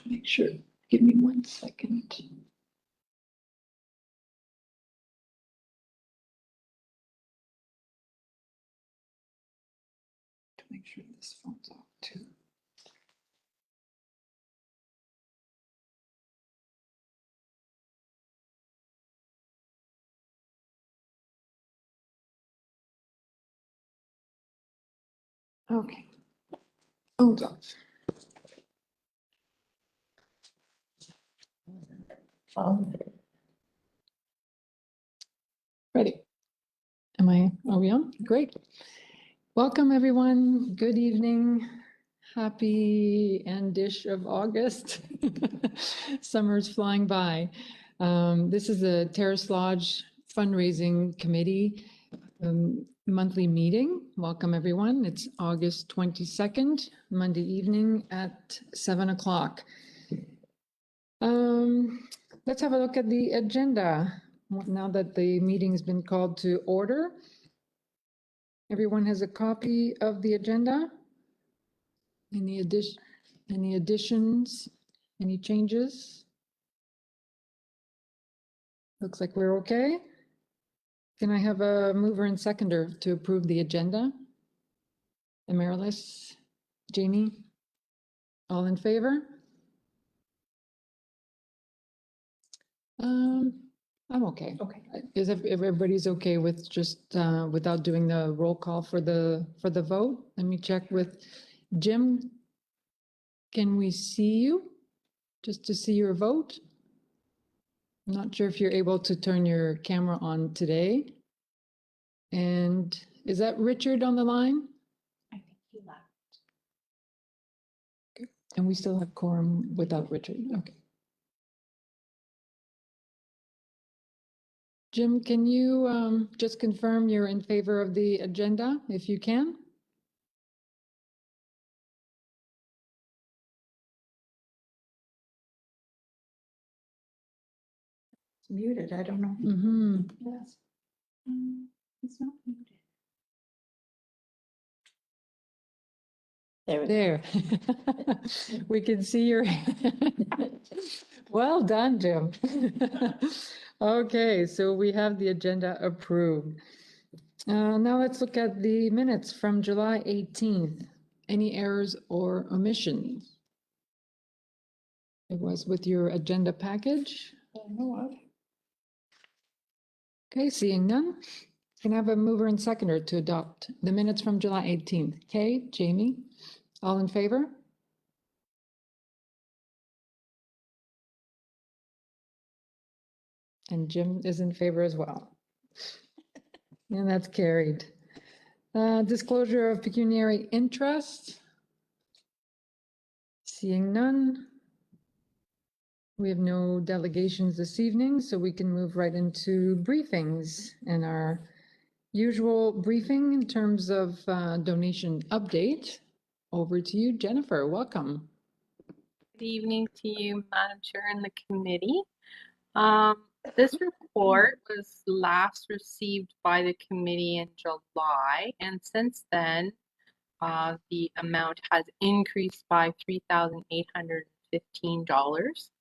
make sure. Give me 1 second. To make sure this phone's off too. Okay. Hold on. Ready. Are we on? Great. Welcome, everyone. Good evening. Happy end-ish of August. Summer's flying by. This is the Terrace Lodge Fundraising Committee monthly meeting. Welcome, everyone. It's August 22nd, Monday evening at 7 o'clock. Let's have a look at the agenda. Now that the meeting's been called to order, everyone has a copy of the agenda. Any additions, any changes? Looks like we're okay. Can I have a mover and seconder to approve the agenda? Amaryllis, Jamie, all in favor? I'm okay. Okay. Is if everybody's okay with just without doing the roll call for the vote? Let me check with Jim. Can we see you? Just to see your vote? I'm not sure if you're able to turn your camera on today. And is that Richard on the line? I think he left. Okay. And we still have quorum without Richard. Okay. Jim, can you just confirm you're in favor of the agenda, if you can? It's muted. I don't know. Yes. It's not muted. There. We can see your. Well done, Jim. Okay, so we have the agenda approved. Now let's look at the minutes from July 18th. Any errors or omissions? It was with your agenda package. Okay, seeing none. Can I have a mover and seconder to adopt the minutes from July 18th? Kay, Jamie, all in favor? And Jim is in favor as well. And that's carried. Disclosure of pecuniary interest. Seeing none. We have no delegations this evening, so we can move right into briefings and our usual briefing in terms of donation update. Over to you, Jennifer. Welcome. Good evening to you, Madam Chair and the committee. This report was last received by the committee in July, and since then, the amount has increased by $3,815.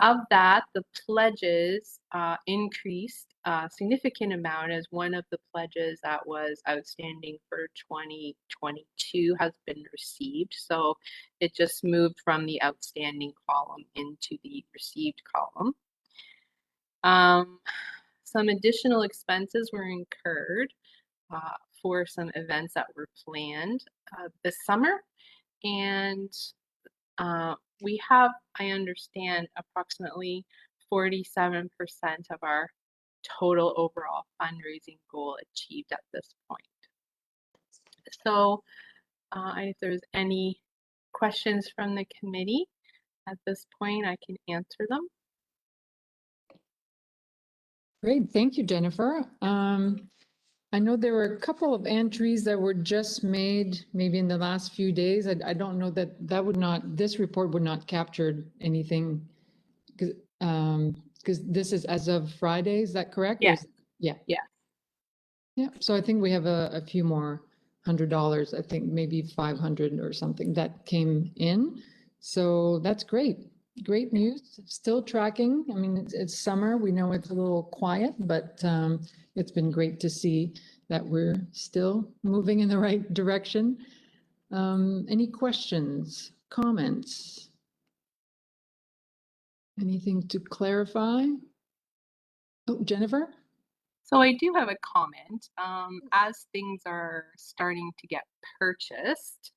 Of that, the pledges increased a significant amount, as one of the pledges that was outstanding for 2022 has been received. So it just moved from the outstanding column into the received column. Some additional expenses were incurred for some events that were planned this summer. And we have, I understand, approximately 47% of our total overall fundraising goal achieved at this point. So if there's any questions from the committee at this point, I can answer them. Great, thank you, Jennifer. I know there were a couple of entries that were just made maybe in the last few days. I don't know this report would not capture anything because this is as of Friday, is that correct? Yes. Yeah. Yeah. Yeah, so I think we have a few more $100, I think maybe 500 or something that came in. So that's great. Great news. Still tracking. I mean, it's summer. We know it's a little quiet, but it's been great to see that we're still moving in the right direction. Any questions, comments? Anything to clarify? Oh, Jennifer? So I do have a comment. As things are starting to get purchased,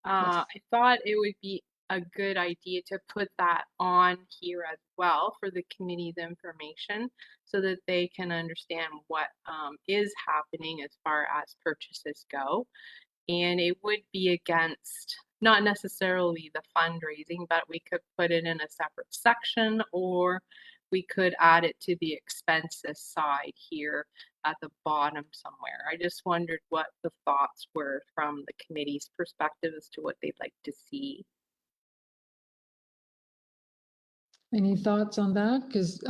I thought it would be a good idea to put that on here as well for the committee's information so that they can understand what is happening as far as purchases go. And it would be against not necessarily the fundraising, but we could put it in a separate section, or we could add it to the expenses side here at the bottom somewhere. I just wondered what the thoughts were from the committee's perspective as to what they'd like to see. Any thoughts on that? Because,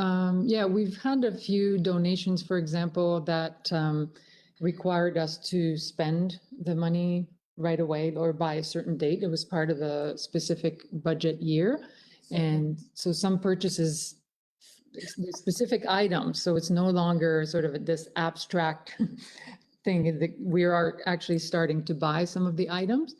yeah, we've had a few donations, for example, that required us to spend the money right away or by a certain date. It was part of a specific budget year. And so some purchases, specific items, so it's no longer sort of this abstract thing that we are actually starting to buy some of the items.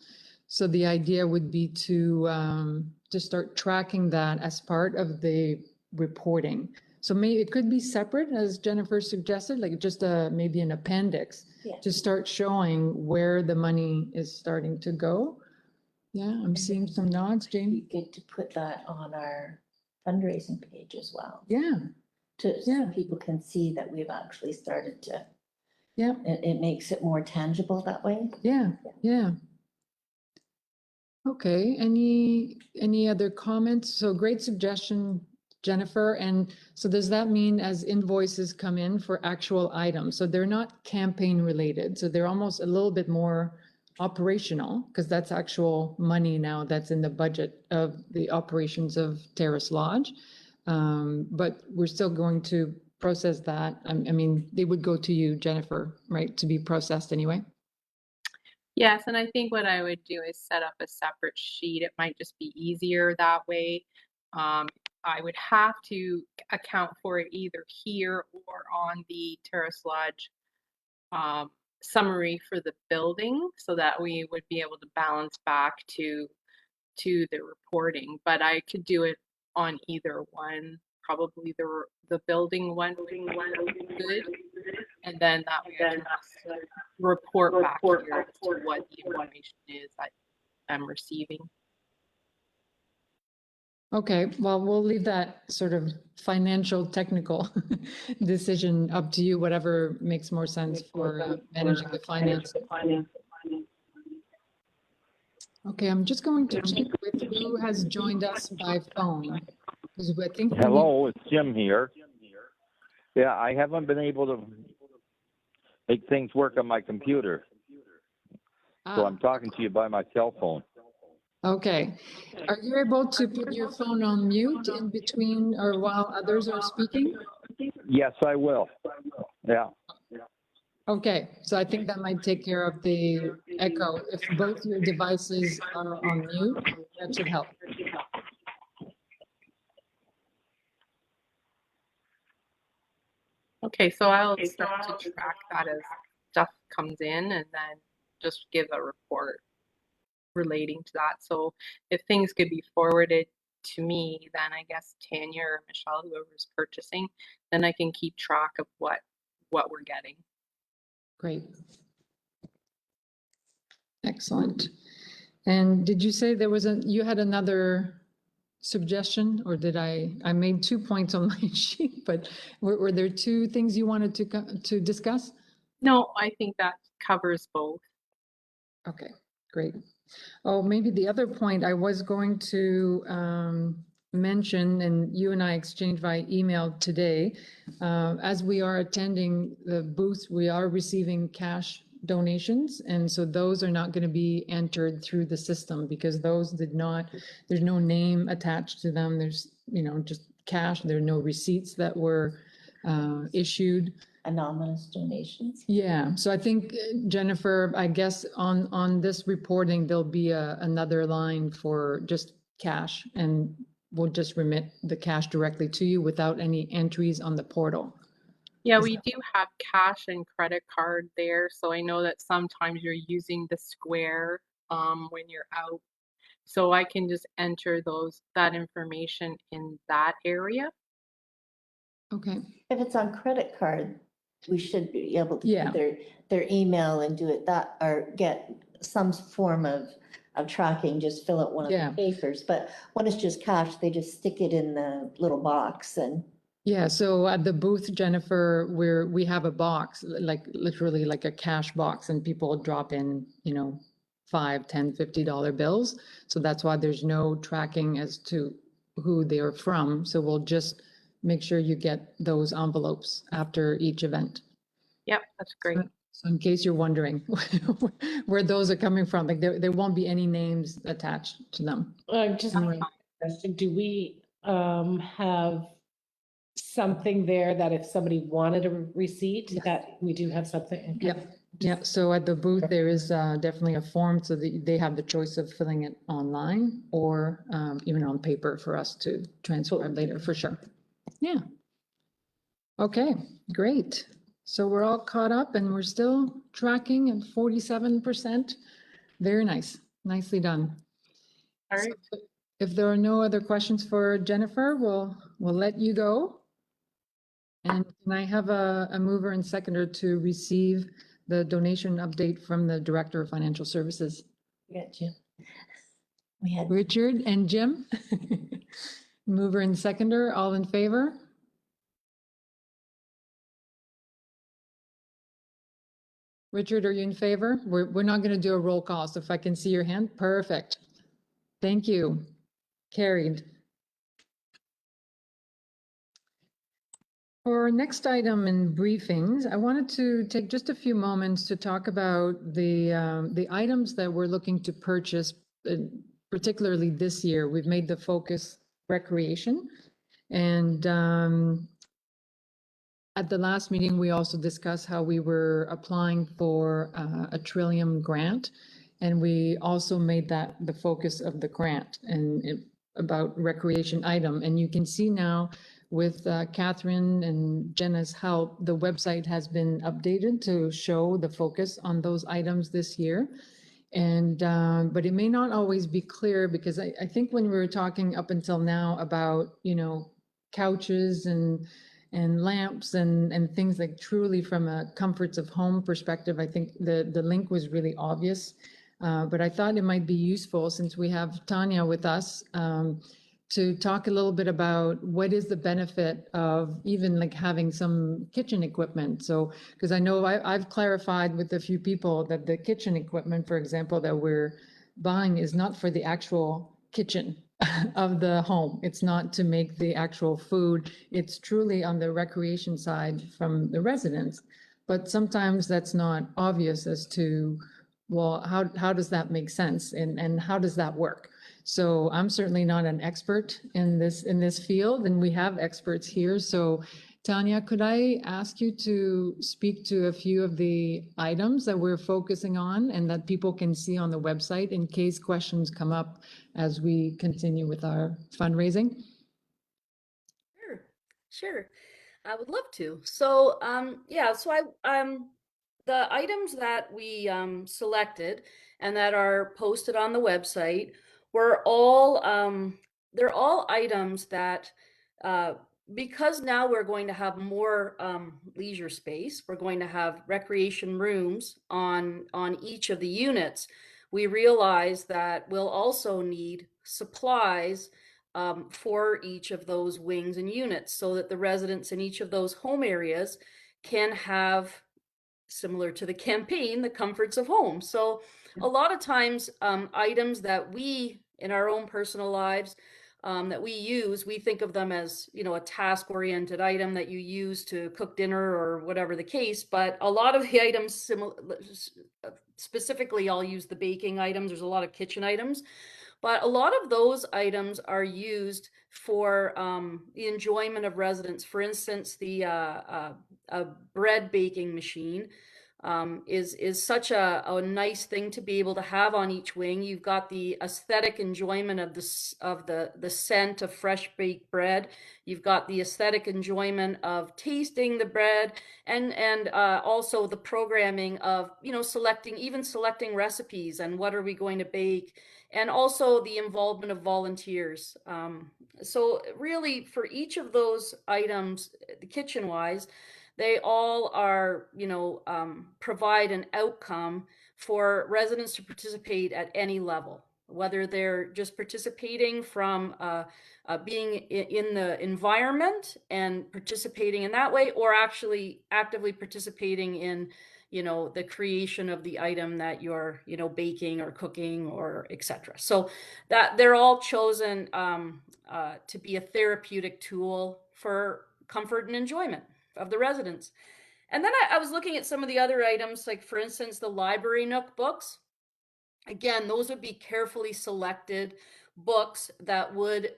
So the idea would be to start tracking that as part of the reporting. So maybe it could be separate, as Jennifer suggested, like just maybe an appendix to start showing where the money is starting to go. Yeah, I'm seeing some nods, Jamie. Good to put that on our fundraising page as well. Yeah, So people can see that we've actually started to. yeah, It makes it more tangible that way. yeah. Okay, any other comments? So great suggestion, Jennifer. And so does that mean as invoices come in for actual items? So they're not campaign related. So they're almost a little bit more operational because that's actual money now that's in the budget of the operations of Terrace Lodge. But we're still going to process that. I mean, they would go to you, Jennifer, right, to be processed anyway? Yes, and I think what I would do is set up a separate sheet. It might just be easier that way. I would have to account for it either here or on the Terrace Lodge summary for the building so that we would be able to balance back to the reporting. But I could do it on either one. Probably the building one would be good. And then that way I can just report back here as to what the information is that I'm receiving. Okay, well, we'll leave that sort of financial technical decision up to you, whatever makes more sense for managing the finance. Okay, I'm just going to check with who has joined us by phone. Because I think Hello, it's Jim here. Yeah, I haven't been able to make things work on my computer. So I'm talking to you by my cell phone. Okay. Are you able to put your phone on mute in between or while others are speaking? Yes, I will. Yeah. Okay, so I think that might take care of the echo. If both your devices are on mute, that should help. Okay, so I'll start to track that as stuff comes in and then just give a report relating to that. So if things could be forwarded to me, then I guess Tanya or Michelle, whoever's purchasing, then I can keep track of what we're getting. Great. Excellent. And did you say there was you had another suggestion, or did I made 2 points on my sheet, but were there 2 things you wanted to discuss? No, I think that covers both. Okay, great. Oh, maybe the other point I was going to mention, and you and I exchanged by email today, as we are attending the booth, we are receiving cash donations. And so those are not going to be entered through the system because those there's no name attached to them. There's, just cash. There are no receipts that were issued. Anonymous donations. Yeah, so I think, Jennifer, I guess on this reporting, there'll be another line for just cash, and we'll just remit the cash directly to you without any entries on the portal. Yeah, Is we do have cash and credit card there, so I know that sometimes you're using the square when you're out. So I can just enter that information in that area. Okay, If it's on credit card, we should be able to Yeah. do their email and do it that, or get some form of tracking, just fill out one of Yeah. the papers. But when it's just cash, they just stick it in the little box and. yeah, so at the booth, Jennifer, we have a box, like literally like a cash box, and people drop in, $5, $10, $50 bills. So that's why there's no tracking as to who they are from. So we'll just make sure you get those envelopes after each event. Yep, that's great. So in case you're wondering where those are coming from, like there won't be any names attached to them. Just All right. a question, do we have something there that if somebody wanted a receipt, that we do have something? Okay. Yep, yep. So at the booth, there is definitely a form so that they have the choice of filling it online or even on paper for us to transcribe later, for sure. Yeah. Okay, great. So we're all caught up and we're still tracking at 47%. Very nice, nicely done. All right. So if there are no other questions for Jennifer, we'll let you go. And can I have a mover and seconder to receive the donation update from the Director of Financial Services? We got Jim. We had. Richard and Jim? Mover and seconder, all in favor? Richard, are you in favor? We're not going to do a roll call, so if I can see your hand, perfect. Thank you. Carried. For our next item in briefings, I wanted to take just a few moments to talk about the items that we're looking to purchase, particularly this year. We've made the focus recreation. And at the last meeting, we also discussed how we were applying for a Trillium grant. And we also made that the focus of the grant and about recreation item. And you can see now with Catherine and Jenna's help, the website has been updated to show the focus on those items this year. And but it may not always be clear because I think when we were talking up until now about, couches and lamps and things like truly from a comforts of home perspective, I think the link was really obvious. But I thought it might be useful since we have Tanya with us to talk a little bit about what is the benefit of even like having some kitchen equipment. So, because I know I've clarified with a few people that the kitchen equipment, for example, that we're buying is not for the actual kitchen of the home. It's not to make the actual food. It's truly on the recreation side from the residents. But sometimes that's not obvious as to, well, how does that make sense and how does that work? So I'm certainly not an expert in this field, and we have experts here. So Tanya, could I ask you to speak to a few of the items that we're focusing on and that people can see on the website in case questions come up as we continue with our fundraising? Sure. I would love to. So, yeah, so the items that we selected and that are posted on the website were all they're all items that because now we're going to have more leisure space, we're going to have recreation rooms on each of the units. We realize that we'll also need supplies for each of those wings and units so that the residents in each of those home areas can have, similar to the campaign, the comforts of home. So a lot of times items that we in our own personal lives that we use, we think of them as, a task-oriented item that you use to cook dinner or whatever the case. But a lot of the items, specifically, I'll use the baking items. There's a lot of kitchen items. But a lot of those items are used for the enjoyment of residents. For instance, a bread baking machine is such a nice thing to be able to have on each wing. You've got the aesthetic enjoyment of the scent of fresh baked bread. You've got the aesthetic enjoyment of tasting the bread, and also the programming of selecting recipes and what are we going to bake, and also the involvement of volunteers. So really, for each of those items, the kitchen wise, they all are, provide an outcome for residents to participate at any level, whether they're just participating from being in the environment and participating in that way, or actually actively participating in, the creation of the item that you're, baking or cooking or etc. So that they're all chosen to be a therapeutic tool for comfort and enjoyment of the residents. And then I was looking at some of the other items, like for instance, the library nook books. Again, those would be carefully selected books that would,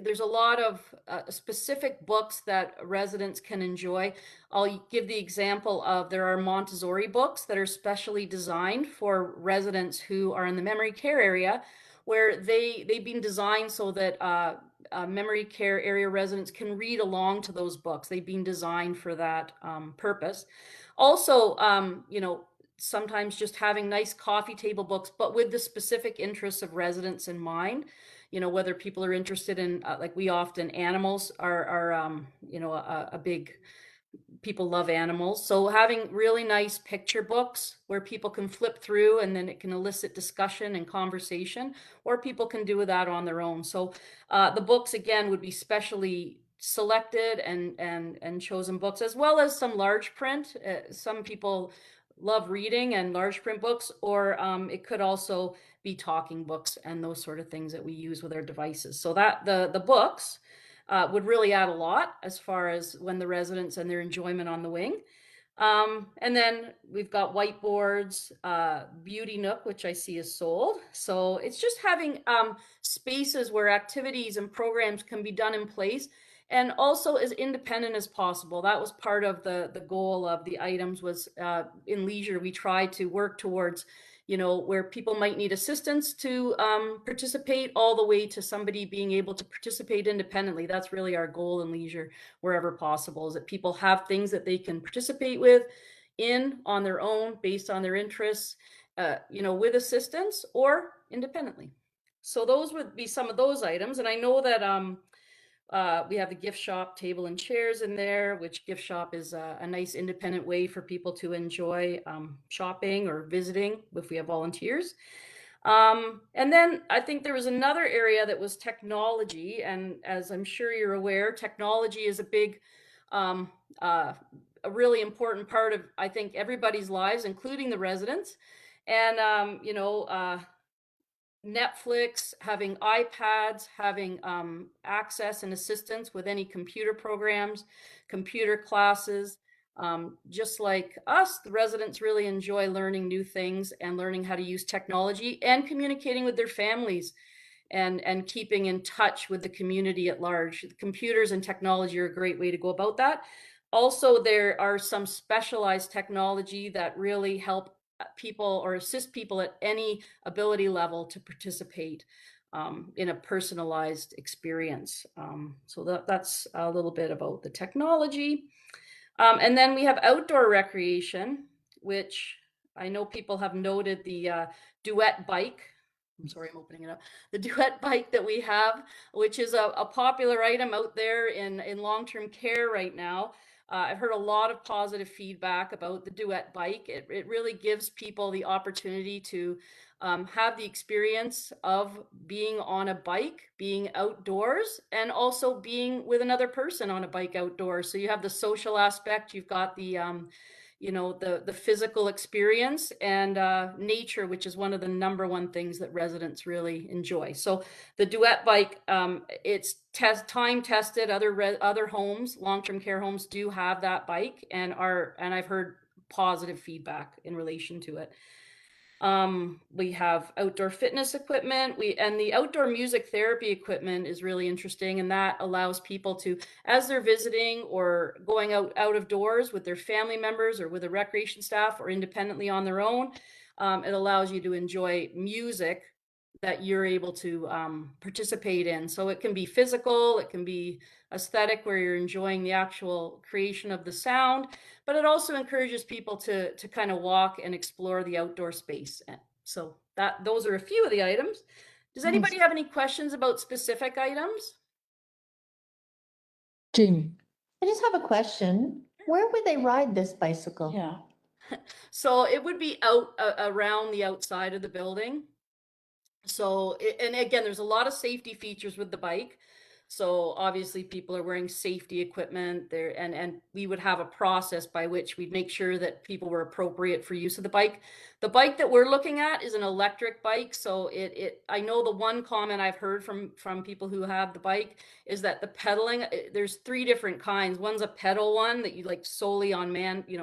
there's a lot of specific books that residents can enjoy. I'll give the example of there are Montessori books that are specially designed for residents who are in the memory care area, where they've been designed so that memory care area residents can read along to those books. They've been designed for that purpose. Also, sometimes just having nice coffee table books, but with the specific interests of residents in mind. Whether people are interested in, like we often, animals are a big, people love animals. So having really nice picture books where people can flip through and then it can elicit discussion and conversation, or people can do that on their own. So the books, again, would be specially selected and chosen books, as well as some large print. Some people love reading and large print books, or it could also be talking books and those sort of things that we use with our devices. So that the books would really add a lot as far as when the residents and their enjoyment on the wing. And then we've got whiteboards, Beauty Nook, which I see is sold. So it's just having spaces where activities and programs can be done in place, and also as independent as possible. That was part of the goal of the items, was in leisure, we try to work towards, where people might need assistance to participate, all the way to somebody being able to participate independently. That's really our goal in leisure, wherever possible, is that people have things that they can participate with on their own, based on their interests, with assistance or independently. So those would be some of those items. And I know that we have the gift shop table and chairs in there, which gift shop is a nice independent way for people to enjoy shopping or visiting if we have volunteers. And then I think there was another area that was technology. And as I'm sure you're aware, technology is a big, a really important part of, I think, everybody's lives, including the residents. And, Netflix, having iPads, having access and assistance with any computer programs, computer classes. Just like us, the residents really enjoy learning new things and learning how to use technology and communicating with their families, and keeping in touch with the community at large. Computers and technology are a great way to go about that. Also, there are some specialized technology that really help people or assist people at any ability level to participate in a personalized experience. So that's a little bit about the technology. And then we have outdoor recreation, which I know people have noted the duet bike. I'm sorry, I'm opening it up. The duet bike that we have, which is a popular item out there in long-term care right now. I've heard a lot of positive feedback about the duet bike. It really gives people the opportunity to have the experience of being on a bike, being outdoors, and also being with another person on a bike outdoors. So you have the social aspect, you've got the the physical experience, and nature, which is one of the number one things that residents really enjoy. So the duet bike, it's time tested. Other homes, long-term care homes, do have that bike, and I've heard positive feedback in relation to it. We have outdoor fitness equipment. And the outdoor music therapy equipment is really interesting, and that allows people to, as they're visiting or going out of doors with their family members or with a recreation staff or independently on their own, it allows you to enjoy music that you're able to participate in. So it can be physical, it can be aesthetic, where you're enjoying the actual creation of the sound, but it also encourages people to kind of walk and explore the outdoor space. So those are a few of the items. Does anybody have any questions about specific items? Jamie? I just have a question. Where would they ride this bicycle? Yeah. So it would be out around the outside of the building. So, and again, there's a lot of safety features with the bike. So obviously people are wearing safety equipment there, and we would have a process by which we'd make sure that people were appropriate for use of the bike. The bike that we're looking at is an electric bike. So I know the one comment I've heard from people who have the bike is that the pedaling, there's 3 different kinds. One's a pedal one that you like solely on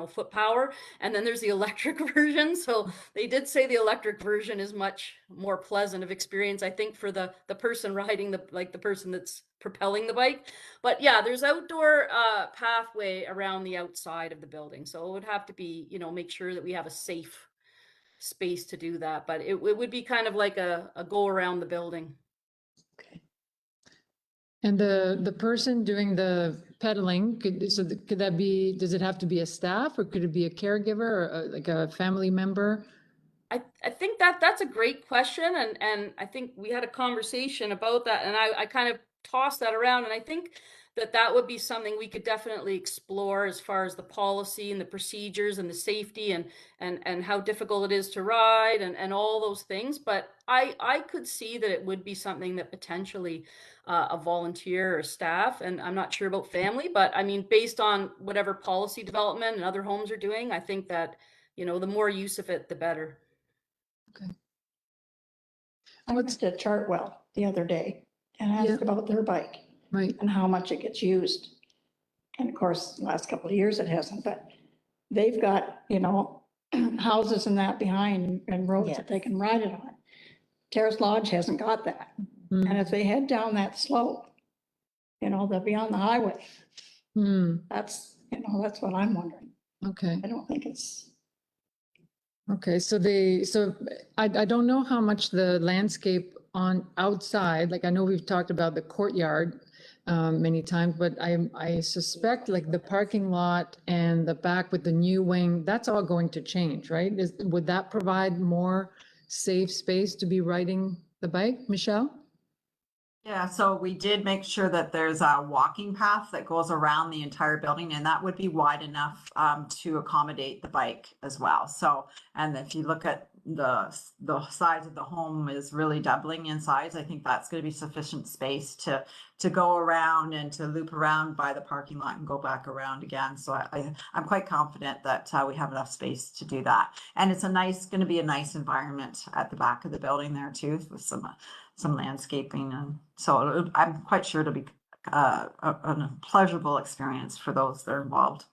foot power. And then there's the electric version. So they did say the electric version is much more pleasant of experience, I think, for the person riding the person that's propelling the bike. But yeah, there's outdoor pathway around the outside of the building. So it would have to be, make sure that we have a safe space to do that. But it would be kind of like a go around the building. Okay. And the person doing the pedaling, could that be, does it have to be a staff, or could it be a caregiver, or like a family member? I think that's a great question, and I think we had a conversation about that, and I kind of tossed that around, and I think that would be something we could definitely explore as far as the policy and the procedures and the safety and how difficult it is to ride and all those things. But I could see that it would be something that potentially a volunteer or staff, and I'm not sure about family, but I mean, based on whatever policy development and other homes are doing, I think that, the more use of it, the better. I went to Chartwell the other day and asked about their bike Right. and how much it gets used. And of course, the last couple of years it hasn't, but they've got, houses and that behind and roads that they can ride it on. Terrace Lodge hasn't got that. And if they head down that slope, they'll be on the highway. That's what I'm wondering. Okay. I don't think it's. Okay, so I don't know how much the landscape on outside, like I know we've talked about the courtyard many times, but I suspect like the parking lot and the back with the new wing, that's all going to change, right? Would that provide more safe space to be riding the bike, Michelle? Yeah, so we did make sure that there's a walking path that goes around the entire building, and that would be wide enough to accommodate the bike as well. So, and if you look at the size of the home is really doubling in size, I think that's going to be sufficient space to go around and to loop around by the parking lot and go back around again. So I'm quite confident that we have enough space to do that. And it's going to be a nice environment at the back of the building there too, with some landscaping, and so I'm quite sure it'll be a pleasurable experience for those that are involved.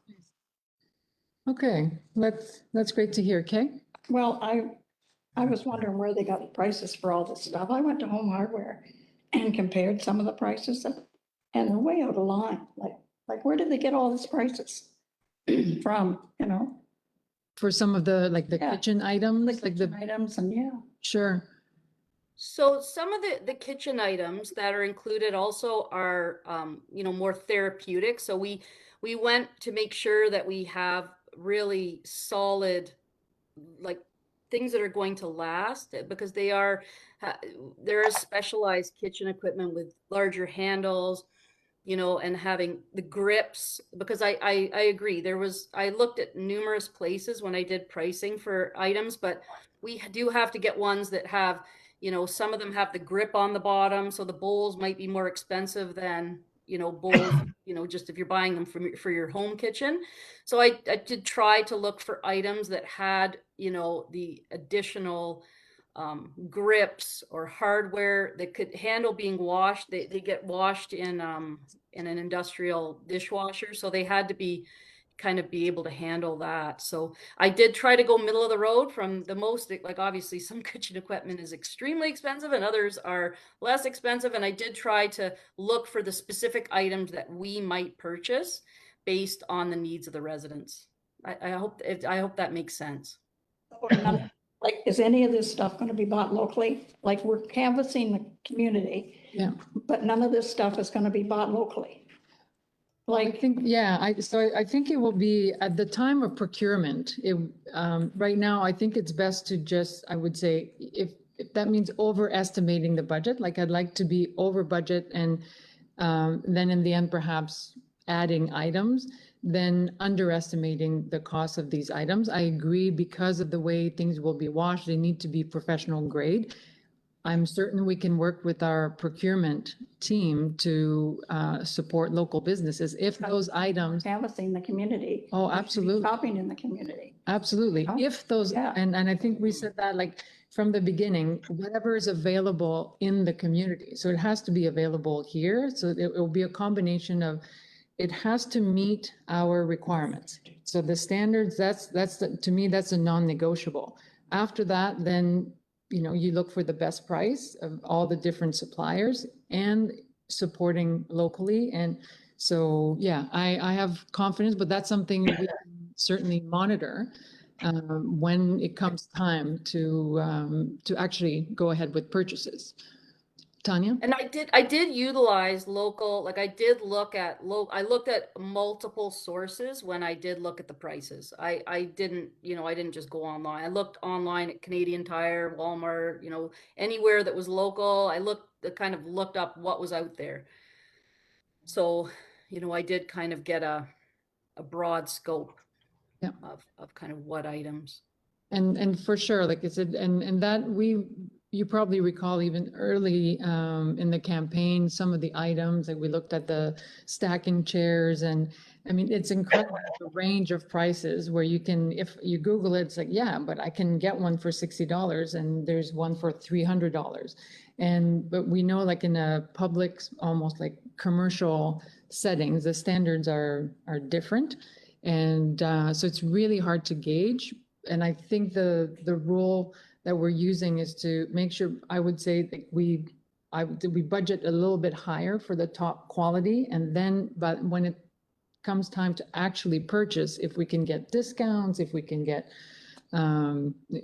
Okay, that's great to hear. Kay? Well, I was wondering where they got the prices for all this stuff. I went to Home Hardware and compared some of the prices, and they're way out of line. Like where did they get all these prices from, For some of the, like the kitchen items, like the items, and Sure. So some of the kitchen items that are included also are, more therapeutic. So we went to make sure that we have really solid, like things that are going to last, because there is specialized kitchen equipment with larger handles, and having the grips, because I agree. I looked at numerous places when I did pricing for items, but we do have to get ones that have, some of them have the grip on the bottom. So the bowls might be more expensive than, bowls, just if you're buying them for your home kitchen. So I did try to look for items that had, the additional grips or hardware that could handle being washed. They get washed in an industrial dishwasher, so they had to be kind of be able to handle that. So I did try to go middle of the road from the most, like obviously some kitchen equipment is extremely expensive and others are less expensive. And I did try to look for the specific items that we might purchase based on the needs of the residents. I hope that makes sense. Like, is any of this stuff going to be bought locally? Like, we're canvassing the community, Yeah. but none of this stuff is going to be bought locally. I Like, think, yeah, I think it will be at the time of procurement. Right now, I think it's best to just, I would say, if that means overestimating the budget, like I'd like to be over budget and then in the end, perhaps adding items, then underestimating the cost of these items. I agree, because of the way things will be washed, they need to be professional grade. I'm certain we can work with our procurement team to support local businesses if those items. canvassing the community. Oh, We should be absolutely. shopping in the community. Absolutely. Oh, If those, yeah. and I think we said that like from the beginning, whatever is available in the community. So it has to be available here. So it will be a combination of, it has to meet our requirements. So the standards, to me, that's a non-negotiable. After that, then, you look for the best price of all the different suppliers and supporting locally. And so, yeah, I have confidence, but that's something we can certainly monitor when it comes time to actually go ahead with purchases. Tanya? And I did utilize local, like I did look at I looked at multiple sources when I did look at the prices. I didn't, I didn't just go online. I looked online at Canadian Tire, Walmart, anywhere that was local. I kind of looked up what was out there. So, I did kind of get a broad scope Yeah. of kind of what items. And for sure, like I said, and that you probably recall even early in the campaign, some of the items, like we looked at the stacking chairs, and I mean, it's incredible the range of prices where you can, if you Google it, it's like, yeah, but I can get one for $60 and there's one for $300. But we know, like in a public, almost like commercial settings, the standards are different. And so it's really hard to gauge. And I think the rule that we're using is to make sure, I would say that we budget a little bit higher for the top quality. And then, but when it comes time to actually purchase, if we can get discounts, if we can get,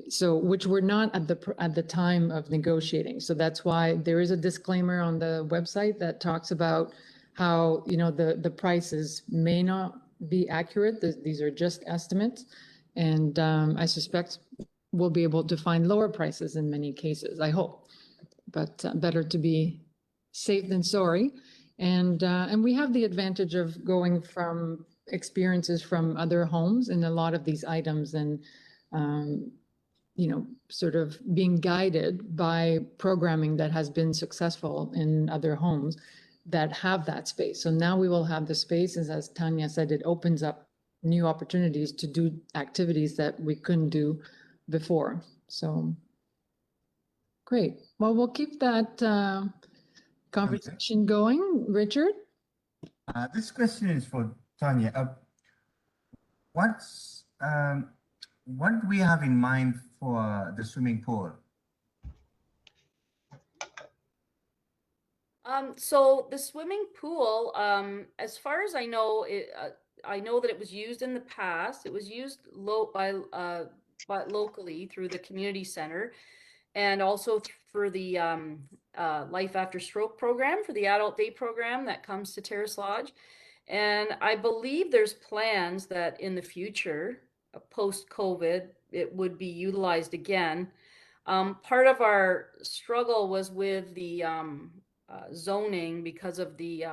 so which we're not at the time of negotiating. So that's why there is a disclaimer on the website that talks about how, the prices may not be accurate. These are just estimates. And I suspect we'll be able to find lower prices in many cases, I hope. But better to be safe than sorry. And we have the advantage of going from experiences from other homes in a lot of these items, and sort of being guided by programming that has been successful in other homes that have that space. So now we will have the space, as Tanya said, it opens up new opportunities to do activities that we couldn't do before. So great. Well, we'll keep that conversation going. Richard? This question is for Tanya. What do we have in mind for the swimming pool? So the swimming pool, as far as I know, I know that it was used in the past. It was used but locally through the community center, and also for the Life After Stroke program, for the adult day program that comes to Terrace Lodge. And I believe there's plans that in the future, post-COVID, it would be utilized again. Part of our struggle was with the zoning because of the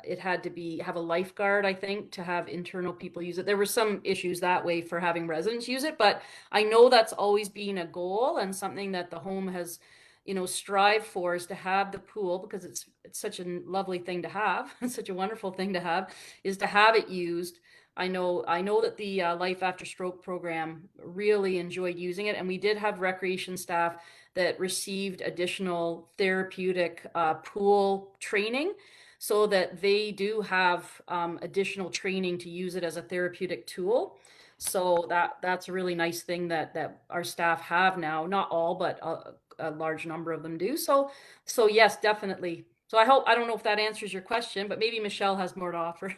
it had to have a lifeguard, I think, to have internal people use it. There were some issues that way for having residents use it, but I know that's always been a goal and something that the home has, strived for, is to have the pool, because it's such a lovely thing to have, such a wonderful thing to have, is to have it used. I know that the Life After Stroke program really enjoyed using it, and we did have recreation staff that received additional therapeutic pool training. so that they do have additional training to use it as a therapeutic tool. So that's a really nice thing that our staff have now. Not all, but a large number of them do. So yes, definitely. So I don't know if that answers your question, but maybe Michelle has more to offer.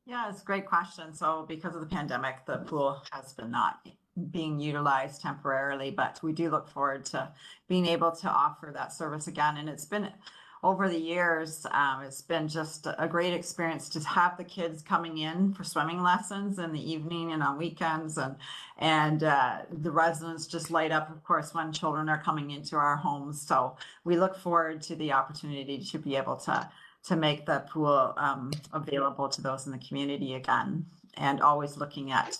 Yeah, it's a great question. So because of the pandemic, the pool has been not being utilized temporarily, but we do look forward to being able to offer that service again. And it's been over the years, it's been just a great experience to have the kids coming in for swimming lessons in the evening and on weekends, and the residents just light up, of course, when children are coming into our homes. So we look forward to the opportunity to be able to make the pool available to those in the community again, and always looking at,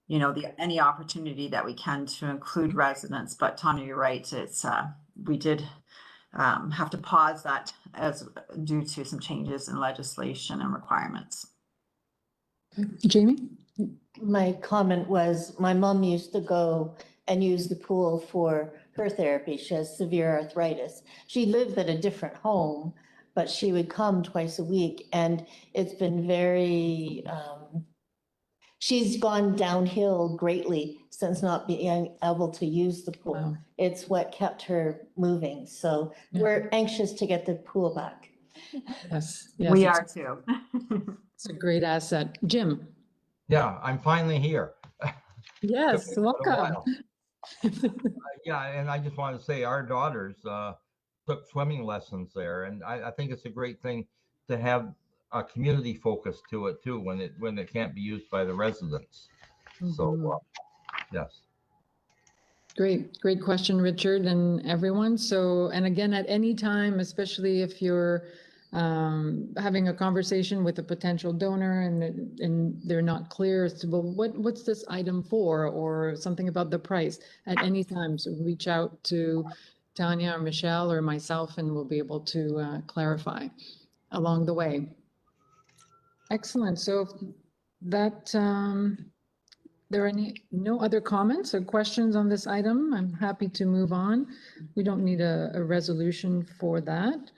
you know, any opportunity that we can to include residents. But Tanya, you're right, it's we did have to pause that as due to some changes in legislation and requirements. Jamie? My comment was, my mom used to go and use the pool for her therapy. She has severe arthritis. She lived at a different home, but she would come twice a week, and it's been very, she's gone downhill greatly since not being able to use the pool. Wow. It's what kept her moving. So Yeah. we're anxious to get the pool back. Yes. Yes, We it's- are too. It's a great asset. Jim? Yeah, I'm finally here. Yes, Took me quite a welcome. while. Yeah, and I just want to say our daughters took swimming lessons there, and I think it's a great thing to have a community focus to it too when it can't be used by the residents. So yes. Great question, Richard, and everyone. So, and again, at any time, especially if you're having a conversation with a potential donor and they're not clear as to, well, what's this item for, or something about the price, at any time, so reach out to Tanya or Michelle or myself, and we'll be able to clarify along the way. Excellent. So that, there are no other comments or questions on this item, I'm happy to move on. We don't need a resolution for that.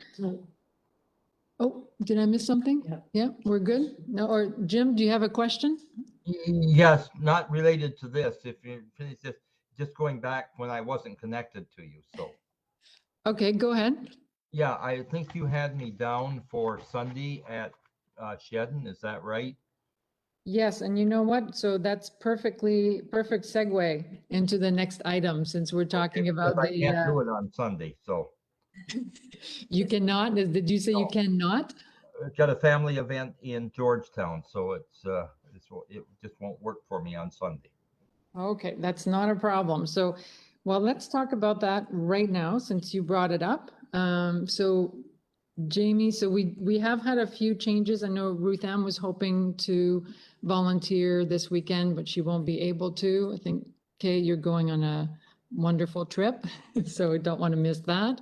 Oh, did I miss something? Yeah. Yeah, we're good? No, or Jim, do you have a question? Yes, not related to this. If you finish this, just going back when I wasn't connected to you. So Okay, go ahead. yeah, I think you had me down for Sunday at Shedden. Is that right? Yes, and you know what? So that's perfect segue into the next item, since we're talking about I can't the, do it on Sunday, so you cannot, did you say you No. cannot? I've got a family event in Georgetown, so it just won't work for me on Sunday. Okay, that's not a problem. So, well, let's talk about that right now, since you brought it up. So Jamie, so we have had a few changes. I know Ruth Ann was hoping to volunteer this weekend, but she won't be able to. I think, Kay, you're going on a wonderful trip, so I don't want to miss that.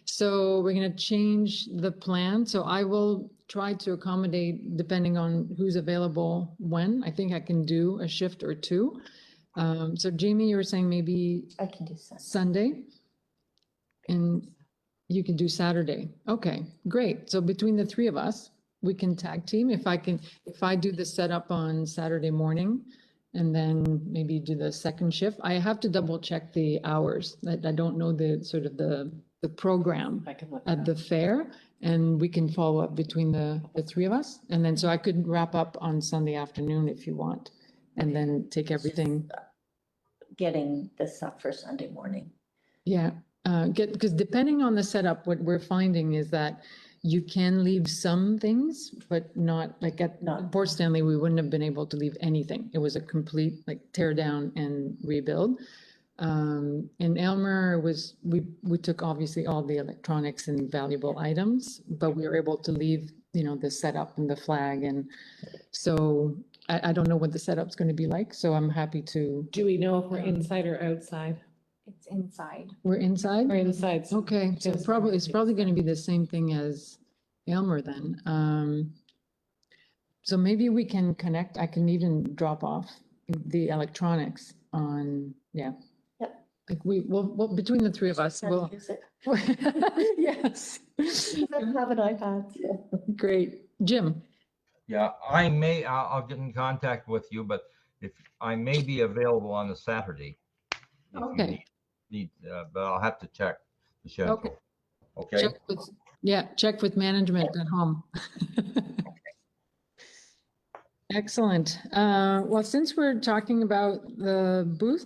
So we're going to change the plan. So I will try to accommodate depending on who's available when. I think I can do a shift or two. So Jamie, you were saying maybe I can do Sunday. Sunday? And you can do Saturday. Okay, great. So between the three of us, we can tag team. If I do the setup on Saturday morning and then maybe do the second shift, I have to double check the hours. I don't know the sort of the program I can look at the fair, and we can follow up between the three of us. And then so I could wrap up on Sunday afternoon if you want, and then take everything. Getting this up for Sunday morning. Yeah, because depending on the setup, what we're finding is that you can leave some things, but not like at Port Stanley, we wouldn't have been able to leave anything. It was a complete like tear down and rebuild. In Aylmer we took obviously all the electronics and valuable items, but we were able to leave, the setup and the flag. And so I don't know what the setup's going to be like, so I'm happy to. Do we know if we're inside or outside? It's inside. We're inside? We're inside. Okay, so it's probably going to be the same thing as Aylmer then. So maybe we can connect. I can even drop off the electronics on, yeah. Yep. Like well, between the three of us, we'll. Use it. Yes. I have an iPad. Great. Jim? Yeah, I'll get in contact with you, but if I may be available on a Saturday. If you Okay. need, but I'll have to check the schedule. Okay. Check with management at home. Excellent. Well, since we're talking about the booth,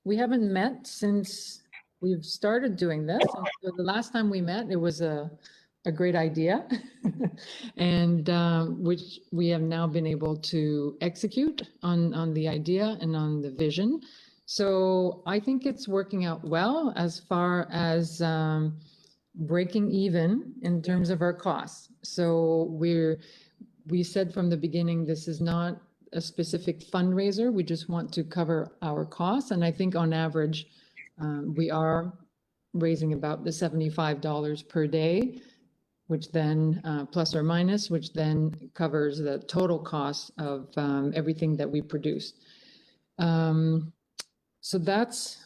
we haven't met since we've started doing this. And so the last time we met, it was a great idea. And which we have now been able to execute on the idea and on the vision. So I think it's working out well as far as breaking even in terms of our costs. So we said from the beginning, this is not a specific fundraiser. We just want to cover our costs. And I think on average, we are raising about the $75 per day, which then plus or minus, which then covers the total cost of everything that we produce. So that's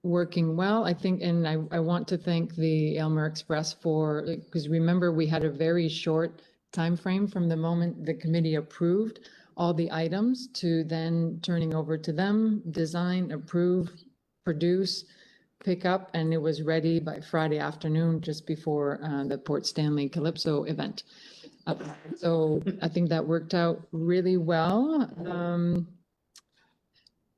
working well, I think, and I want to thank the Aylmer Express because remember, we had a very short time frame from the moment the committee approved all the items to then turning over to them, design, approve, produce, pick up, and it was ready by Friday afternoon, just before the Port Stanley Calypso event. So I think that worked out really well.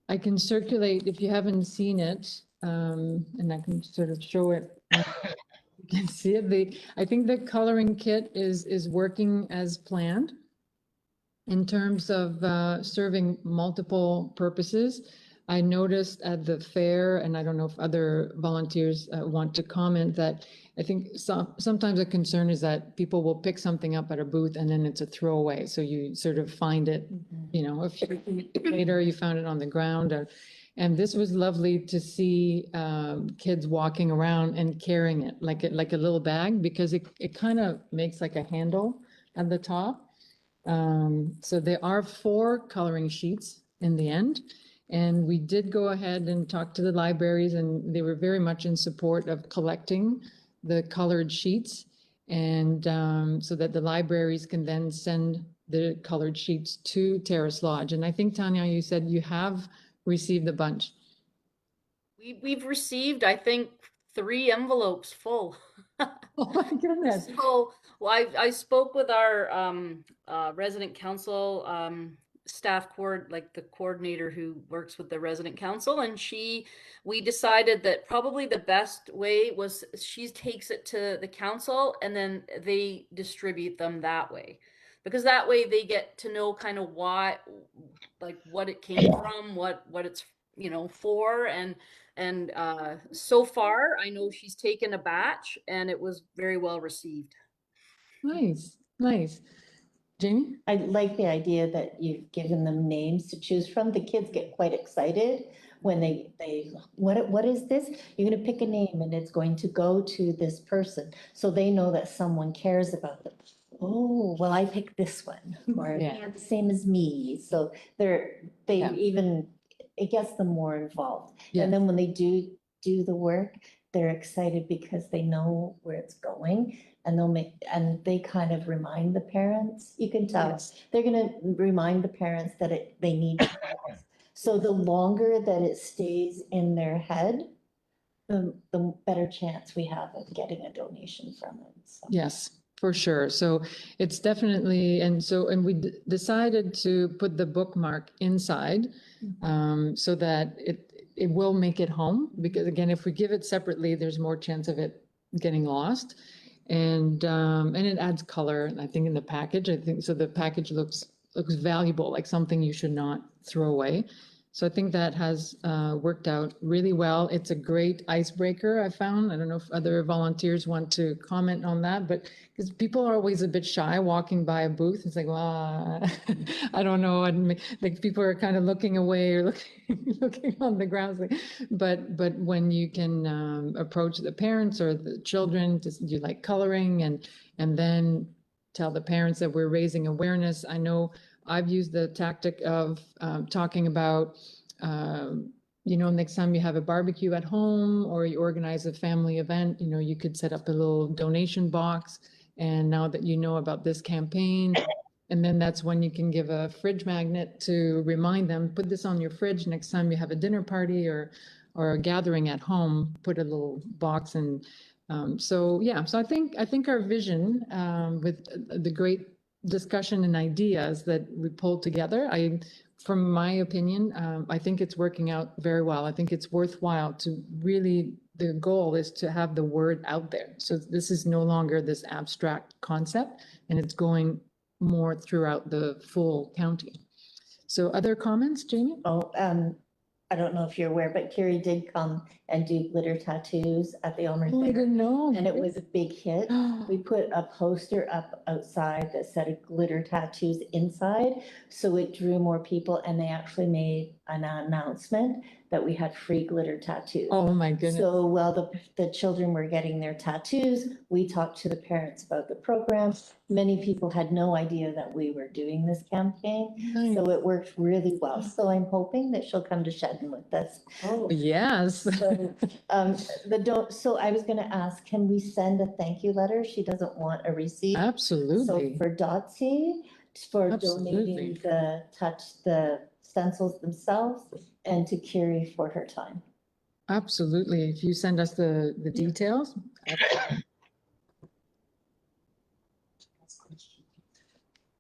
I can circulate if you haven't seen it, and I can sort of show it. You can see it. I think the coloring kit is working as planned in terms of serving multiple purposes. I noticed at the fair, and I don't know if other volunteers want to comment, that I think sometimes a concern is that people will pick something up at a booth and then it's a throwaway. So you sort of find it, a few weeks later, you found it on the ground. And this was lovely to see kids walking around and carrying it like a little bag, because it kind of makes like a handle at the top. So there are 4 coloring sheets in the end. And we did go ahead and talk to the libraries, and they were very much in support of collecting the colored sheets, and so that the libraries can then send the colored sheets to Terrace Lodge. And I think, Tanya, you said you have received a bunch. We've received, I think, 3 envelopes full. Oh my goodness. So, well, I spoke with our resident council staff the coordinator who works with the resident council, and we decided that probably the best way was she takes it to the council and then they distribute them that way, because that way they get to know kind of why, like what it came from, what it's for, and so far I know she's taken a batch and it was very well received. Nice. Jamie? I like the idea that you've given them names to choose from. The kids get quite excited when what is this? You're going to pick a name and it's going to go to this person. So they know that someone cares about them. Oh, well, I picked this one, or Yeah. the same as me. So it gets them more involved. Yeah. And then when they do the work, they're excited because they know where it's going. And they kind of remind the parents, you can tell, Yes. they're gonna remind the parents that they need to do this. So the longer that it stays in their head, the better chance we have of getting a donation from it. So. Yes, for sure. So it's definitely, and we decided to put the bookmark inside so that it will make it home, because again, if we give it separately, there's more chance of it getting lost. And it adds color, I think, in the package. I think so the package looks valuable, like something you should not throw away. So I think that has worked out really well. It's a great icebreaker, I found. I don't know if other volunteers want to comment on that, but because people are always a bit shy walking by a booth. It's like, well, I don't know. Like people are kind of looking away or looking on the ground. But when you can approach the parents or the children, do you like coloring, and then tell the parents that we're raising awareness. I know I've used the tactic of talking about you know, next time you have a barbecue at home or you organize a family event, you know, you could set up a little donation box. And now that you know about this campaign, and then that's when you can give a fridge magnet to remind them, put this on your fridge next time you have a dinner party or a gathering at home, put a little box. And so, yeah, so I think our vision with the great discussion and ideas that we pulled together, from my opinion, I think it's working out very well. I think it's worthwhile to really, the goal is to have the word out there. So this is no longer this abstract concept, and it's going more throughout the full county. So other comments, Jamie? Oh, I don't know if you're aware, but Carrie did come and do glitter tattoos at the Elmer Oh, I Fair. didn't know. And it was a big hit. We put a poster up outside that said glitter tattoos inside. So it drew more people, and they actually made an announcement that we had free glitter tattoos. Oh, my goodness. So while the children were getting their tattoos, we talked to the parents about the program. Many people had no idea that we were doing this campaign. Nice. So it worked really well. So I'm hoping that she'll come to Shedden with us. Oh, yes. So I was gonna ask, can we send a thank you letter? She doesn't want a receipt. Absolutely. So for Dotsie, for Absolutely. donating the stencils themselves, and to Carrie for her time. Absolutely. If you send us the details.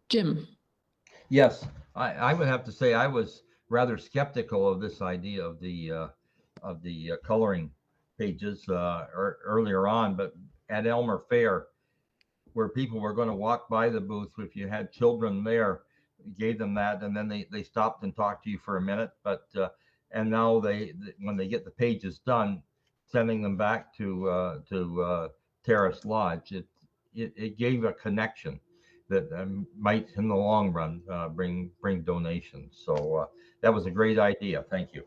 Jim. Yes, I would have to say I was rather skeptical of this idea of the coloring pages earlier on, but at Elmer Fair, where people were going to walk by the booth, if you had children there, you gave them that, and then they stopped and talked to you for a minute. But and now when they get the pages done, sending them back to Terrace Lodge, it gave a connection that might in the long run bring donations. So that was a great idea. Thank you.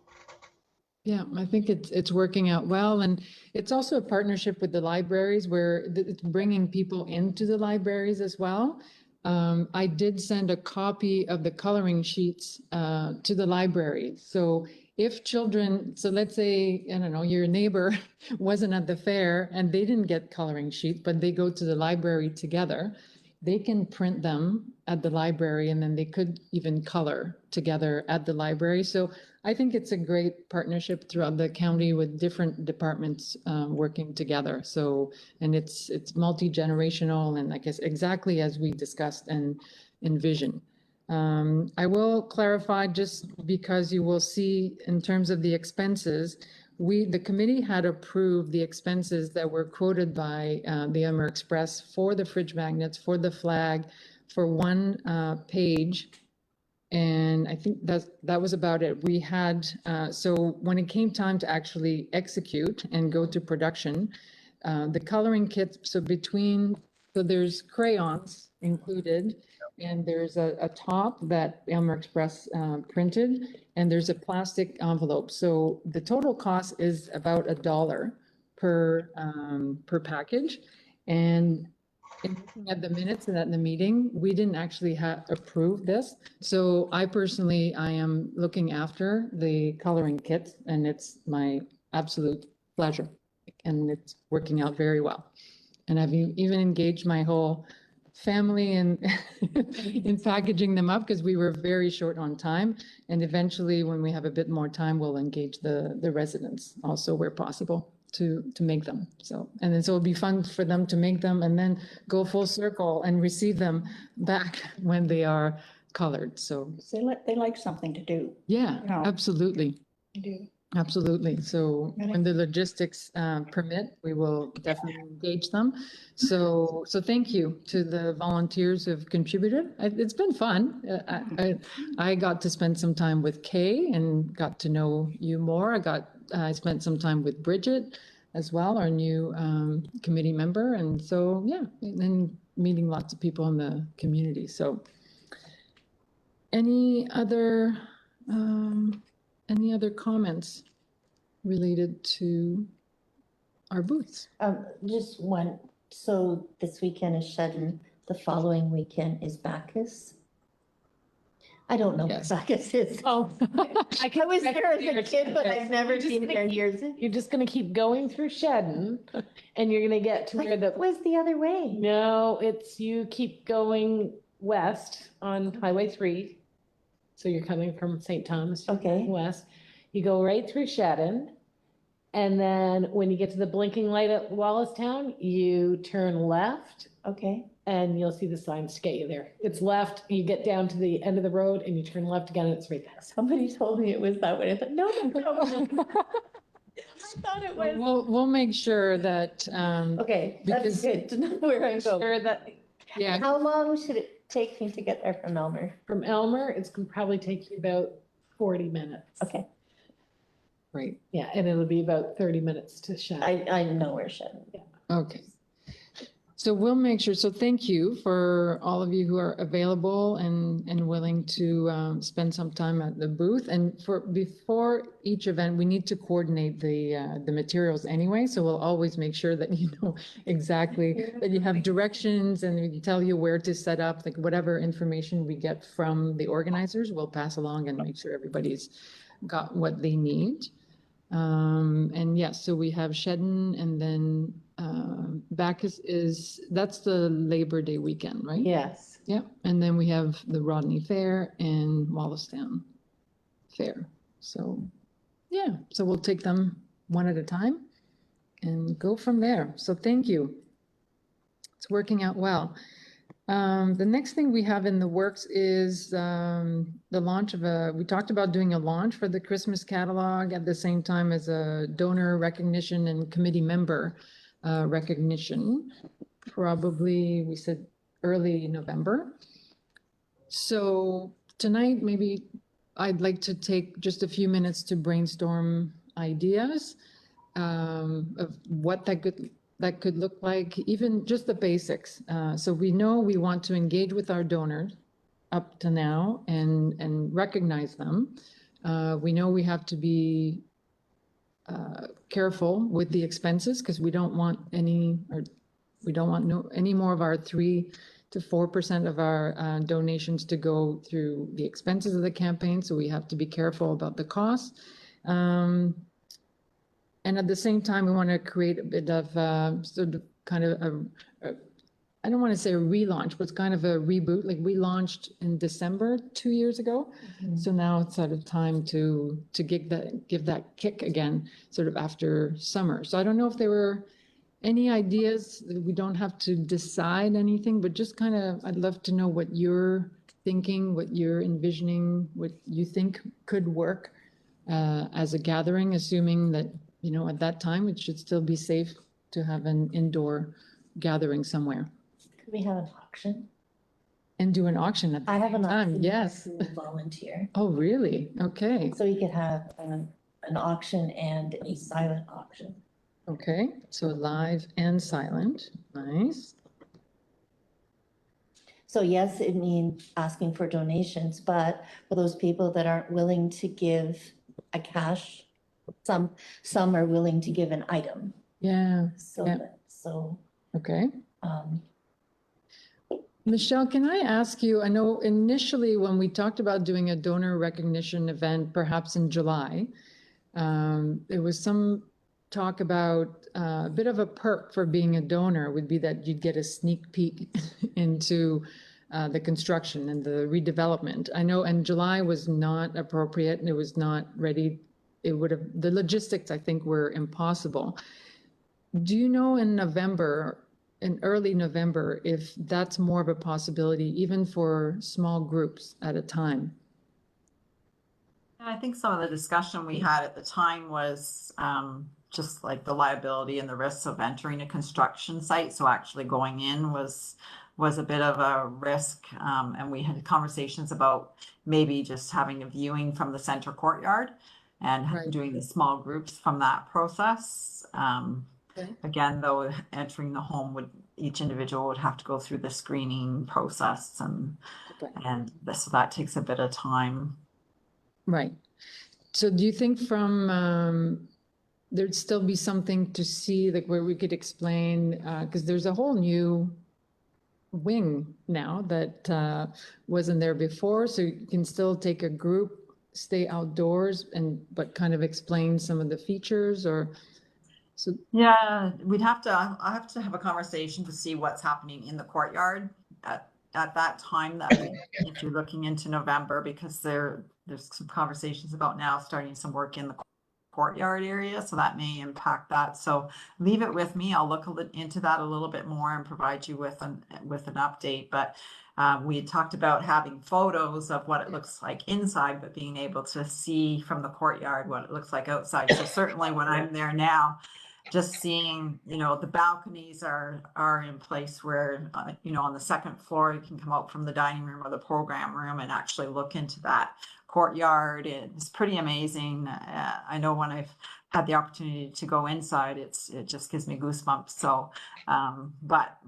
Yeah, I think it's working out well. And it's also a partnership with the libraries where it's bringing people into the libraries as well. I did send a copy of the coloring sheets to the library. So if children, so let's say, I don't know, your neighbor wasn't at the fair and they didn't get coloring sheets, but they go to the library together, they can print them at the library and then they could even color together at the library. So I think it's a great partnership throughout the county with different departments working together. So, and it's multi-generational and I guess exactly as we discussed and envisioned. I will clarify just because you will see in terms of the expenses, the committee had approved the expenses that were quoted by the Elmer Express for the fridge magnets, for the flag, for one page. And I think that was about it. We had, so when it came time to actually execute and go to production, the coloring kits, so there's crayons included, and there's a top that Elmer Express printed, and there's a plastic envelope. So the total cost is about $1 per package. And in looking at the minutes and at the meeting, we didn't actually approve this. So I am looking after the coloring kits, and it's my absolute pleasure. And it's working out very well. And I've even engaged my whole family in packaging them up because we were very short on time. And eventually, when we have a bit more time, we'll engage the residents also where possible to make them. So, and then so it'll be fun for them to make them and then go full circle and receive them back when they are colored. So They like something to do. yeah, You know. absolutely. They do. Absolutely. So when the logistics permit, we will definitely engage them. So thank you to the volunteers who've contributed. It's been fun. I got to spend some time with Kay and got to know you more. I spent some time with Bridget as well, our new committee member. And so, yeah, and meeting lots of people in the community. So any other comments related to our booths? Just one. So this weekend is Shedden. The following weekend is Bacchus. I don't know where Yes. Bacchus is. Oh. I was there as a kid, but I've never been there in years. You're just gonna keep going through Shedden and you're gonna get to where the, Was the other way. no, it's, you keep going west on Highway 3. So you're coming from St. Thomas. Okay. West. You go right through Shedden. And then when you get to the blinking light at Wallacestown, you turn left Okay. and you'll see the signs to get you there. It's left, you get down to the end of the road and you turn left again and it's right there. Somebody told me it was that way. I thought, no. I thought it was. We'll make sure that, Okay, that's because- good to know where I'm going. Sure that yeah, How long should it take me to get there from Elmer? from Elmer, it's gonna probably take you about 40 minutes. Okay, right, Yeah, and it'll be about 30 minutes to Shedden. I know where Shannon. okay. So we'll make sure, so thank you for all of you who are available and willing to spend some time at the booth. And before each event, we need to coordinate the materials anyway, so we'll always make sure that you know exactly, that you have directions and we can tell you where to set up, like whatever information we get from the organizers, we'll pass along and make sure everybody's got what they need. And yes, so we have Shedden and then Bacchus that's the Labor Day weekend, right? Yes. Yep, and then we have the Rodney Fair and Wallacestown Fair. So, yeah, so we'll take them one at a time and go from there. So thank you. It's working out well. The next thing we have in the works is the launch of we talked about doing a launch for the Christmas catalog at the same time as a donor recognition and committee member recognition, probably, we said early November. So tonight, maybe I'd like to take just a few minutes to brainstorm ideas of what that could look like, even just the basics. So we know we want to engage with our donors up to now and recognize them. We know we have to be careful with the expenses because we don't want any more of our 3 to 4% of our donations to go through the expenses of the campaign. So we have to be careful about the costs. And at the same time, we want to create a bit of sort of kind of I don't want to say a relaunch, but it's kind of a reboot. Like we launched in December 2 years ago. So now it's sort of time to give that kick again, sort of after summer. So I don't know if there were any ideas. We don't have to decide anything, but just kind of, I'd love to know what you're thinking, what you're envisioning, what you think could work as a gathering, assuming that, you know, at that time, it should still be safe to have an indoor gathering somewhere. Could we have an auction? And do an auction at I have an the time, auction. yes. who will volunteer. Oh, really? Okay, So we could have an auction and a silent auction. okay. So live and silent, nice. So yes, it means asking for donations, but for those people that aren't willing to give a cash, some are willing to give an item. Yeah, So, Yeah. so, okay. um, Michelle, can I ask you, I know initially when we talked about doing a donor recognition event, perhaps in July, there was some talk about a bit of a perk for being a donor would be that you'd get a sneak peek into the construction and the redevelopment. I know, and July was not appropriate and it was not ready. It would have, the logistics, I think, were impossible. Do you know in November, in early November, if that's more of a possibility, even for small groups at a time? I think some of the discussion we had at the time was just like the liability and the risks of entering a construction site. So actually going in was a bit of a risk. And we had conversations about maybe just having a viewing from the center courtyard and Right. doing the small groups from that process. Okay. Again, though, entering the home each individual would have to go through the screening process Okay. so that takes a bit of time. Right. So do you think from, there'd still be something to see, like where we could explain, because there's a whole new wing now that wasn't there before, so you can still take a group, stay outdoors but kind of explain some of the features or so. Yeah, I have to have a conversation to see what's happening in the courtyard at that time if you're looking into November, because there's some conversations about now starting some work in the courtyard area, so that may impact that. So leave it with me. I'll look into that a little bit more and provide you with an update. But we had talked about having photos of what it looks like inside, but being able to see from the courtyard what it looks like outside. So certainly when I'm there now, just seeing, the balconies are in place where, on the second floor, you can come out from the dining room or the program room and actually look into that courtyard. It's pretty amazing. I know when I've had the opportunity to go inside, it just gives me goosebumps. So, but,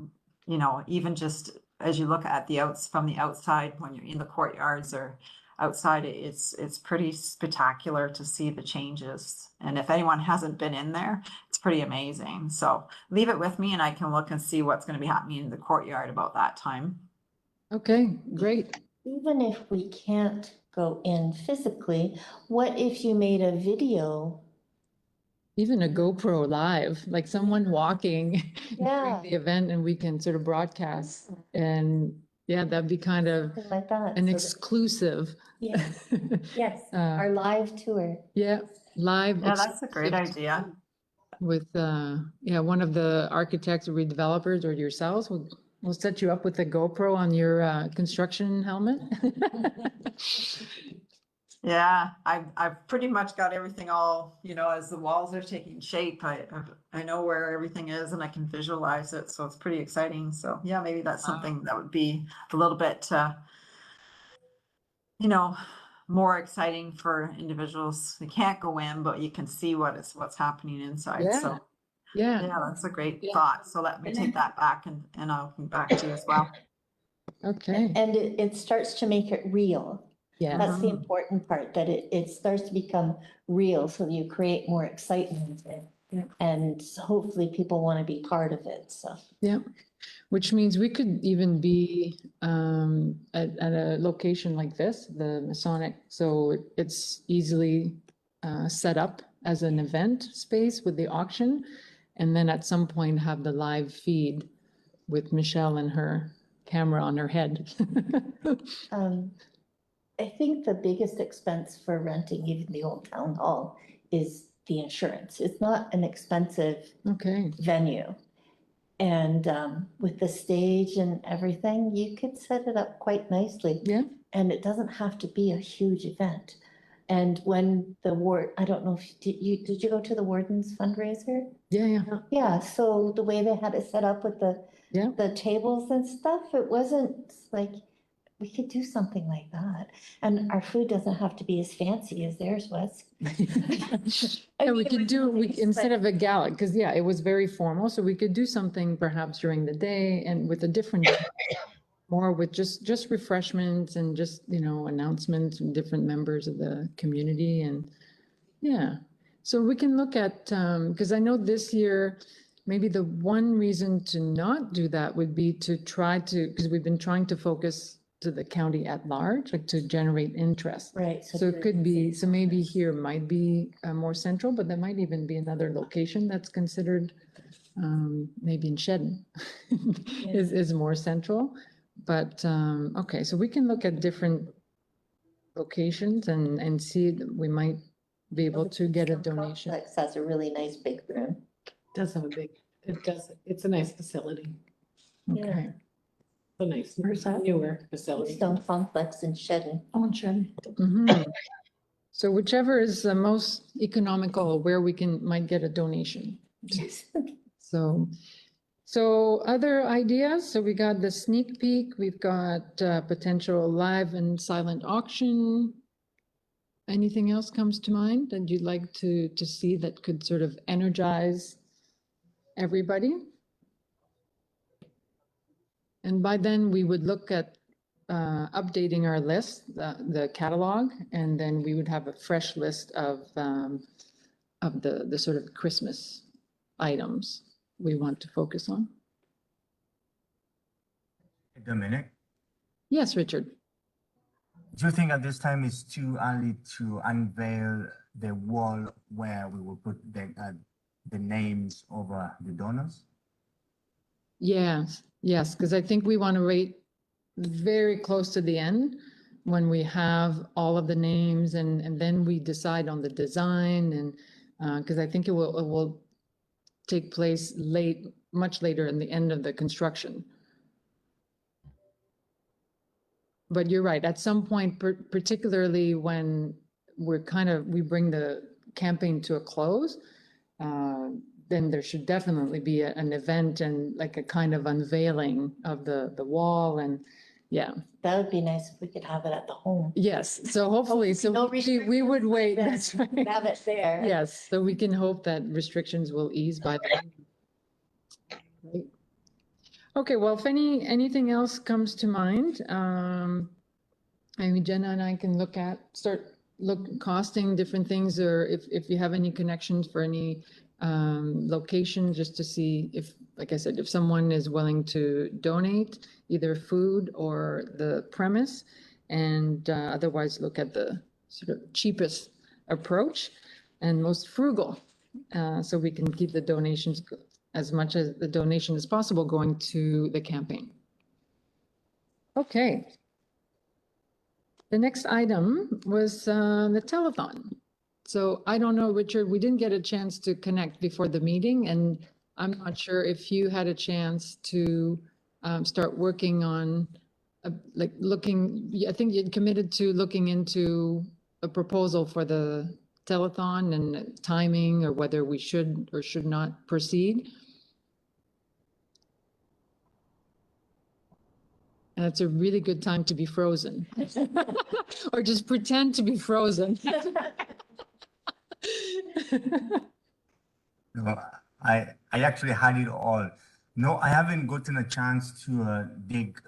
even just as you look at from the outside, when you're in the courtyards or outside, it's pretty spectacular to see the changes. And if anyone hasn't been in there, it's pretty amazing. So leave it with me and I can look and see what's going to be happening in the courtyard about that time. Okay, great. Even if we can't go in physically, what if you made a video? Even a GoPro live, like someone walking Yeah. during the event, and we can sort of broadcast. And yeah, that'd be kind of Something like that. an so that- exclusive. Yes, yes, Uh, our live tour. Yeah, live. Yeah, that's a great exclusive idea. with, one of the architects or redevelopers or yourselves. We'll set you up with a GoPro on your construction helmet. Yeah, I've pretty much got everything all, as the walls are taking shape, I know where everything is and I can visualize it. So it's pretty exciting. So yeah, maybe that's something that would be a little bit, more exciting for individuals. You can't go in, but you can see what's happening inside. Yeah. So Yeah, yeah, that's a great Yeah. thought. So let me take that back and I'll come back to you as well. okay. And it starts to make it real. Yeah, That's the important part, that it starts to become real, so you create more excitement. And hopefully people want to be part of it, so. yeah. Which means we could even be at a location like this, the Masonic, so it's easily set up as an event space with the auction, and then at some point have the live feed with Michelle and her camera on her head. I think the biggest expense for renting even the old town hall is the insurance. It's not an expensive Okay, venue. And with the stage and everything, you could set it up quite nicely. yeah, And it doesn't have to be a huge event. And when I don't know if, did you go to the Warden's fundraiser? yeah. Yeah, so the way they had it set up with Yeah. the tables and stuff, it wasn't like, we could do something like that. And our food doesn't have to be as fancy as theirs was. Yeah, we could do, instead of a gala, because yeah, it was very formal, so we could do something perhaps during the day and with a different, more with just refreshments and just, announcements from different members of the community and, yeah. So we can look at, because I know this year, maybe the one reason to not do that would be to try to, because we've been trying to focus to the county at large, like to generate interest. Right. So it could be, so maybe here might be more central, but there might even be another location that's considered, maybe in Shedden is more central. But, okay, so we can look at different locations and see, we might be able to get a donation. Complex has a really nice big room. Does have it's a nice facility, Okay, a nice Where's that? newer facility. Stone Complex in Shedden. Oh, Jen. mhm. So whichever is the most economical, where we might get a donation. So other ideas, so we got the sneak peek, we've got potential live and silent auction. Anything else comes to mind that you'd like to see that could sort of energize everybody? And by then we would look at updating our list, the catalog, and then we would have a fresh list of the sort of Christmas items we want to focus on. Dominic, Yes, Richard. do you think at this time it's too early to unveil the wall where we will put the names over the donors? Yes, yes, because I think we want to wait very close to the end when we have all of the names and then we decide on the design and because I think it will take place late, much later in the end of the construction. But you're right, at some point, particularly when we bring the campaign to a close, then there should definitely be an event and like a kind of unveiling of the wall and, yeah. That would be nice if we could have it at the home. Yes, so hopefully, so No we would wait, that's right. Have it there. Yes, so we can hope that restrictions will ease by then. Right. Okay, well, if anything else comes to mind, I mean, Jenna and I can costing different things, or if you have any connections for any location, just to see if, like I said, if someone is willing to donate either food or the premise, and otherwise look at the sort of cheapest approach and most frugal, so we can keep the donations, as much as the donation as possible, going to the campaign. Okay. The next item was the telethon. So I don't know, Richard, we didn't get a chance to connect before the meeting, and I'm not sure if you had a chance to start working on, I think you'd committed to looking into a proposal for the telethon and timing, or whether we should or should not proceed. And it's a really good time to be frozen. Or just pretend to be frozen. No, I actually had it all. No, I haven't gotten a chance to dig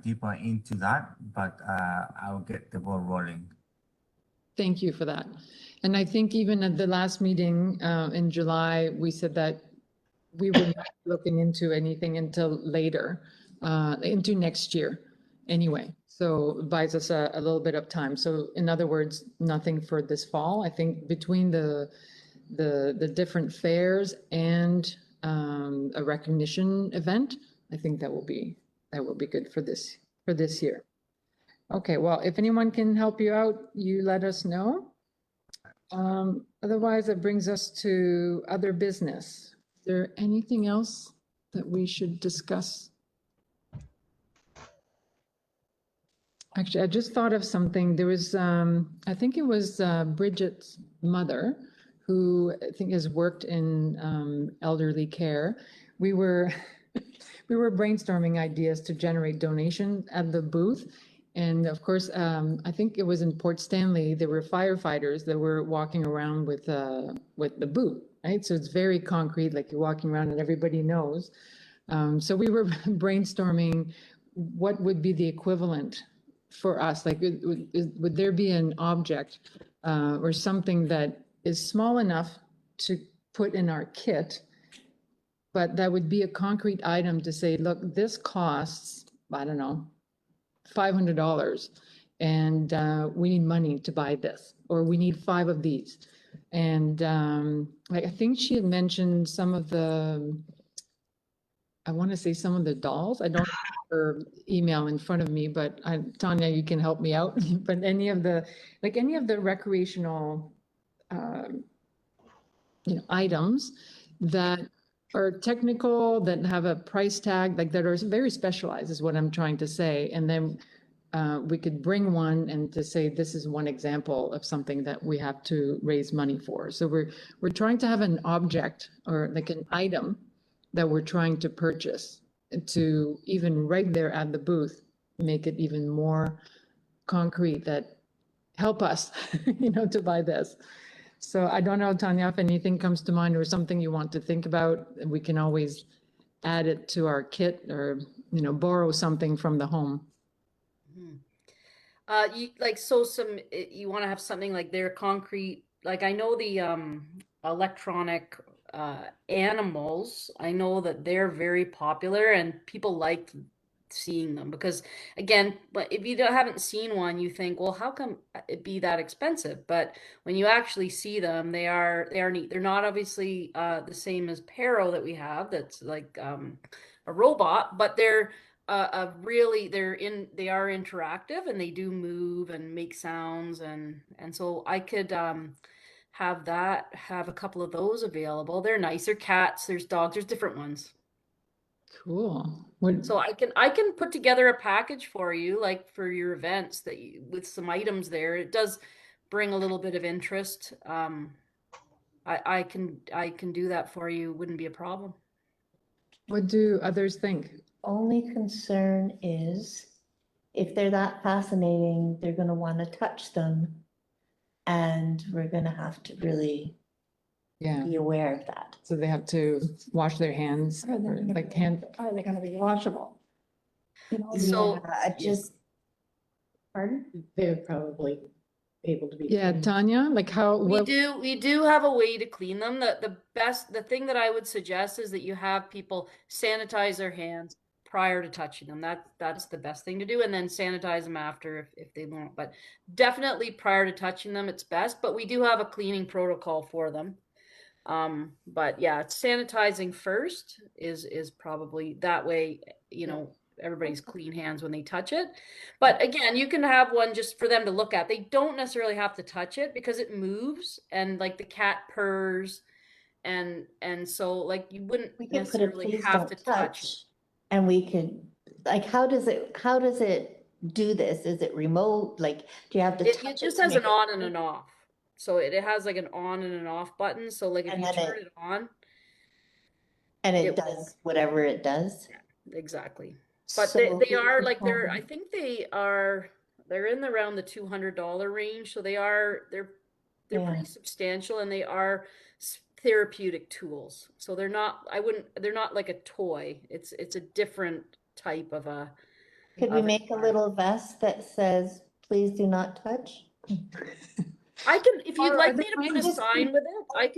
deeper into that, but I'll get the ball rolling. Thank you for that. And I think even at the last meeting in July, we said that we were not looking into anything until later, into next year anyway. So it buys us a little bit of time. So in other words, nothing for this fall. I think between the different fairs and a recognition event, I think that will be good for this year. Okay, well, if anyone can help you out, you let us know. Otherwise, it brings us to other business. Is there anything else that we should discuss? Actually, I just thought of something. There was, I think it was Bridget's mother, who I think has worked in elderly care. We were brainstorming ideas to generate donations at the booth. And of course, I think it was in Port Stanley, there were firefighters that were walking around with the boot, right? So it's very concrete, like you're walking around and everybody knows. So we were brainstorming what would be the equivalent for us. Like, would there be an object or something that is small enough to put in our kit, but that would be a concrete item to say, look, this costs, I don't know, $500, and we need money to buy this, or we need 5 of these. And like, I think she had mentioned some of the, I want to say some of the dolls. I don't have her email in front of me, but Tanya, you can help me out. But any of the recreational items that are technical, that have a price tag, like that are very specialized, is what I'm trying to say. And then we could bring one and to say, this is one example of something that we have to raise money for. So we're trying to have an object, or like an item that we're trying to purchase, to even right there at the booth, make it even more concrete, that help us, to buy this. So I don't know, Tanya, if anything comes to mind or something you want to think about, we can always add it to our kit, or, borrow something from the home. You you want to have something like their concrete, like I know the electronic animals, I know that they're very popular and people like seeing them, because again, but if you haven't seen one, you think, well, how come it be that expensive? But when you actually see them, they are neat. They're not obviously the same as Pero that we have, that's like a robot, but they're really they are interactive, and they do move and make sounds, and so I could have a couple of those available. They're nice. They're cats, there's dogs, there's different ones. Cool. What, So I can put together a package for you, like for your events, with some items there. It does bring a little bit of interest. I can do that for you. Wouldn't be a problem. what do others think? Only concern is if they're that fascinating, they're gonna wanna touch them. And we're gonna have to really Yeah, be aware of that. so they have to wash their hands, Are they or gonna like be- hand, Are they gonna be washable? You know, So- Yeah, I just, pardon? They're probably able to be. yeah, cleaned. Tanya, like how, We what, do have a way to clean them. The thing that I would suggest is that you have people sanitize their hands prior to touching them. That's the best thing to do, and then sanitize them after if they won't. But definitely prior to touching them, it's best. But we do have a cleaning protocol for them. But yeah, sanitizing first is probably that way, you know, everybody's clean hands when they touch it. But again, you can have one just for them to look at. They don't necessarily have to touch it because it moves, and like the cat purrs, and so like you wouldn't We could put a necessarily please have to don't touch. touch. And we could, like, how does it do this? Is it remote? Like, do you have to touch It it just to has make an it on and work? an off. So it has like an on and an off button. So like if And you then turn it on, And it it does whatever it does? exactly. But So they are we like could I think they're in around the $200 range. So they're Yeah. pretty substantial, and they are therapeutic tools. So they're not like a toy. It's a different type of a. Could we make a little vest that says, please do not touch? I can, if you'd Or like are me they to put a trying to sign with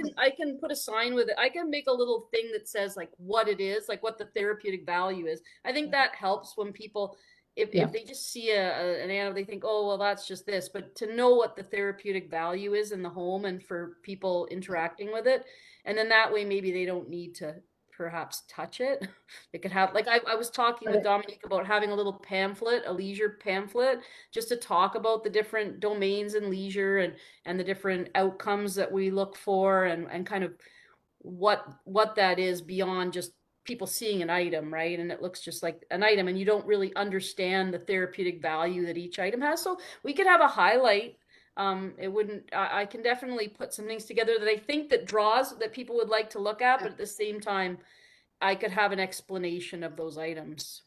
it, I can put a sign with it. I can make a little thing that says like what it is, like what the therapeutic value is. I think that helps when people, Yeah. if they just see an animal, they think, oh, well, that's just this. But to know what the therapeutic value is in the home and for people interacting with it, and then that way maybe they don't need to perhaps touch it. They could have, like I was talking with Dominique about having a little pamphlet, a leisure pamphlet, just to talk about the different domains in leisure, and the different outcomes that we look for, and kind of what that is beyond just people seeing an item, right? And it looks just like an item, and you don't really understand the therapeutic value that each item has. So we could have a highlight. It wouldn't, I can definitely put some things together that I think that people would like to look at, but at the same time, I could have an explanation of those items.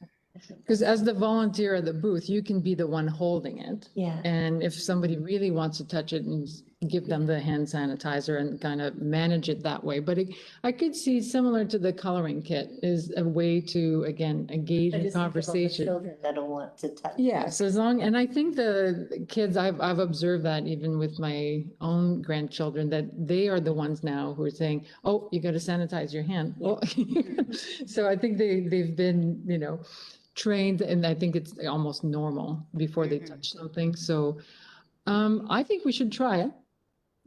because as the volunteer at the booth, you can be the one holding it. Yeah. And if somebody really wants to touch it, and give them the hand sanitizer and kind of manage it that way. But I could see, similar to the coloring kit, is a way to, again, engage I in just think about the conversation. children that'll want to touch. Yes, and I think the kids, I've observed that even with my own grandchildren, that they are the ones now who are saying, oh, you got to sanitize your hand. Oh. So I think they've been, trained, and I think it's almost normal before they touch something. So I think we should try it.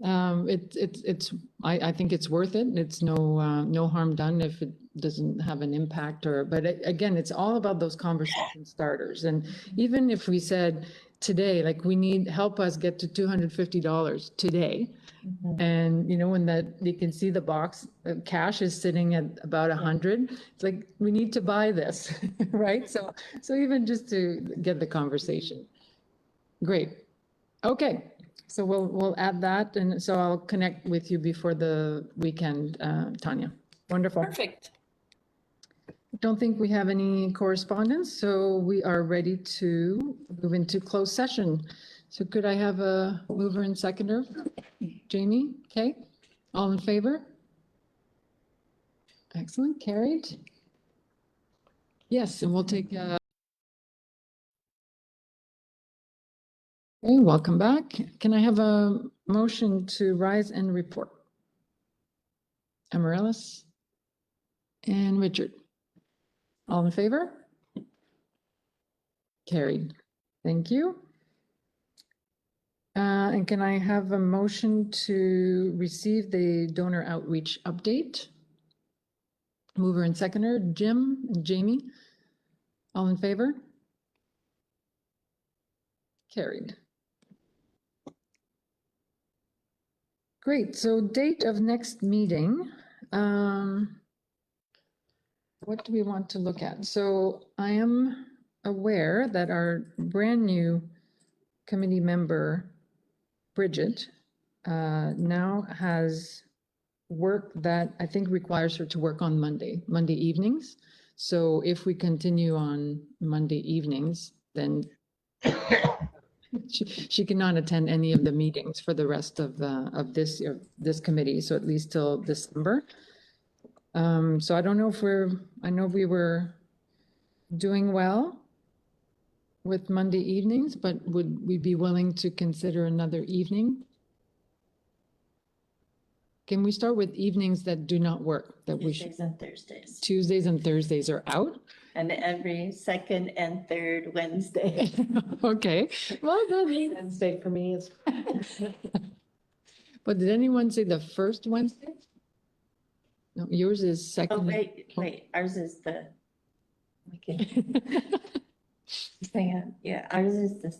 I think it's worth it. It's no harm done if it doesn't have an impact, but again, it's all about those conversation starters. And even if we said today, like, help us get to $250 today. And when you can see the box, cash is sitting at about 100. It's like, we need to buy this, right? So even just to get the conversation. Great. Okay. So we'll add that, and so I'll connect with you before the weekend, Tanya. Wonderful. Perfect. Don't think we have any correspondence, so we are ready to move into closed session. So could I have a mover and seconder? Jamie, okay, all in favor? Excellent, carried. Yes, and we'll take okay, welcome back. Can I have a motion to rise and report? Amaryllis and Richard. All in favor? Carried. Thank you. And can I have a motion to receive the donor outreach update? Mover and seconder, Jim and Jamie. All in favor? Carried. Great, so date of next meeting. What do we want to look at? So I am aware that our brand new committee member, Bridget, now has work that I think requires her to work on Monday evenings. So if we continue on Monday evenings, then she cannot attend any of the meetings for the rest of this committee. So at least till December. So I don't know if I know we were doing well with Monday evenings, but would we be willing to consider another evening? Can we start with evenings that do not work? That we should. Tuesdays and Thursdays. Tuesdays and Thursdays are out? And every second and third Wednesday. Okay, well, then. Wednesday for me is. But did anyone say the first Wednesday? No, yours is Oh, second. wait, ours is the. Okay. Hang on, yeah, ours is this.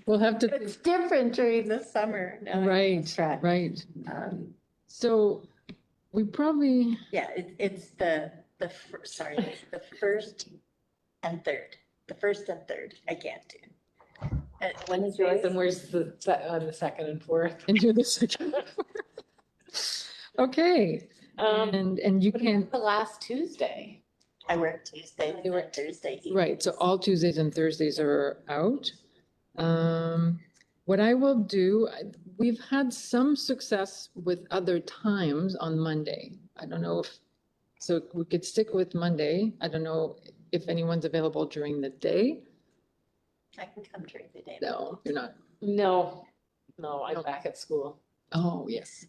We'll have to. It's different during the summer. Now I Right, lost track. right. Um, So we probably, Yeah, it's the first and third, the first and third, I can't do. When is yours? And where's the, on the second and fourth? and do the second. Okay, and you can, The last Tuesday. I work Tuesday, You work and Thursday. right, so all Tuesdays and Thursdays are out. What I will do, we've had some success with other times on Monday. I don't know if, so we could stick with Monday. I don't know if anyone's available during the day. I can come during the day. No, you're not. No, I'm back at school. Oh, yes.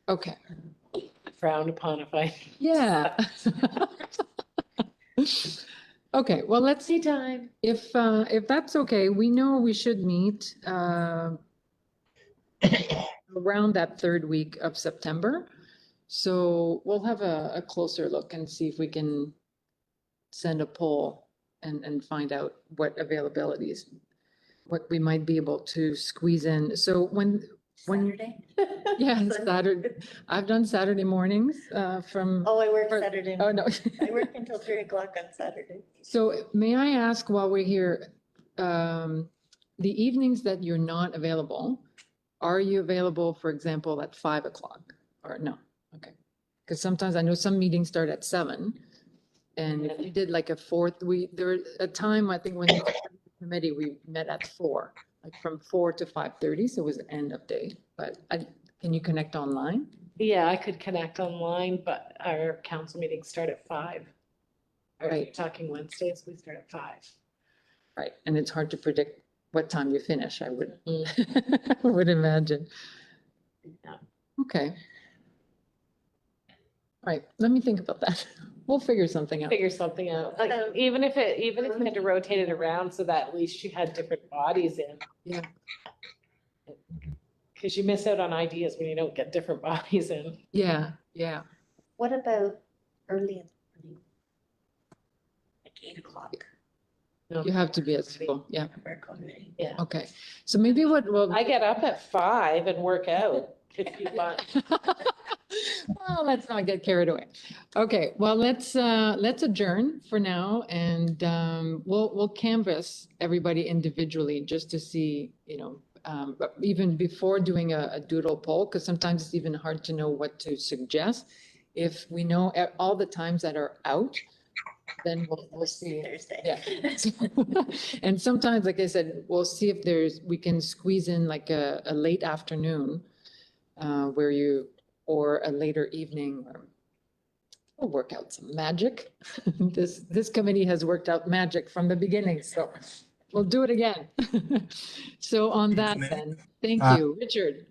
Okay, Frowned upon if I. yeah. Okay, well, let's see. Time. If that's okay, we know we should meet around that third week of September. So we'll have a closer look and see if we can send a poll and find out what availabilities, what we might be able to squeeze in. So when, Saturday? yeah, Saturday, I've done Saturday mornings from, Oh, I work or- Saturday. oh, no. I work until 3 o'clock on Saturday. So may I ask while we're here, the evenings that you're not available, are you available, for example, at 5 o'clock or no? Okay. Because sometimes I know some meetings start at 7. And if we did like a fourth, there was a time, I think when the committee, we met at 4, like from 4 to 5:30. So it was the end of day, but can you connect online? Yeah, I could connect online, but our council meetings start at 5. Are you Right. talking Wednesdays? We start at 5. Right, and it's hard to predict what time you finish, I would, I would imagine. Yeah. Okay. All right, let me think about that. We'll figure something out. Figure something out. Like, even if we had to rotate it around so that at least you had different bodies in. Yeah. Because you miss out on ideas when you don't get different bodies in. Yeah, yeah. What about early in the morning? Like 8 o'clock. No. You have to be at school, yeah, I work already. Yeah. okay. So maybe well. I get up at 5 and work out. If you want. Well, let's not get carried away. Okay, well, let's adjourn for now and we'll canvass everybody individually just to see, but even before doing a doodle poll, because sometimes it's even hard to know what to suggest. If we know all the times that are out, then we'll see. Thursday. Yeah. And sometimes, like I said, we'll see if we can squeeze in like a late afternoon or a later evening, or we'll work out some magic. This committee has worked out magic from the beginning, so we'll do it again. So on that then, thank you, Richard.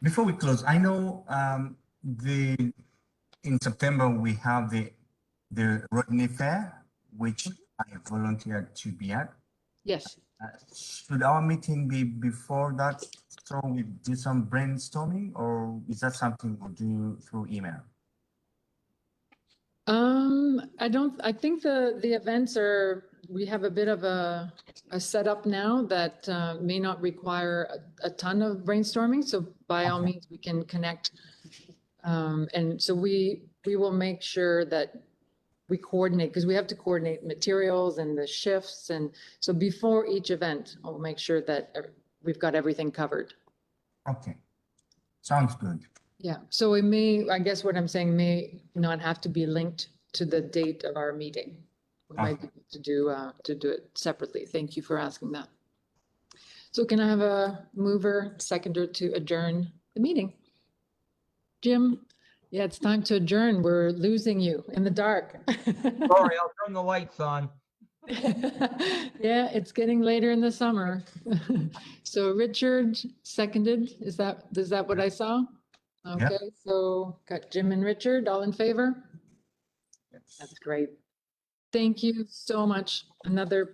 Before we close, I know in September we have the the Rodney Fair, which I volunteered to be at. Yes. Should our meeting be before that, so we do some brainstorming, or is that something we'll do through email? I think the events we have a bit of a setup now that may not require a ton of brainstorming. So by all means, we can connect. And so we will make sure that we coordinate, because we have to coordinate materials and the shifts. And so before each event, I'll make sure that we've got everything covered. Okay, sounds good. Yeah, so I guess what I'm saying may not have to be linked to the date of our meeting. We might be able to do it separately. Thank you for asking that. So can I have a mover, seconder to adjourn the meeting? Jim? Yeah, it's time to adjourn. We're losing you in the dark. Sorry, I'll turn the lights on. Yeah, it's getting later in the summer. So Richard seconded, is that what I saw? Yep. Okay, so got Jim and Richard, all in favor? That's great. Thank you so much. Another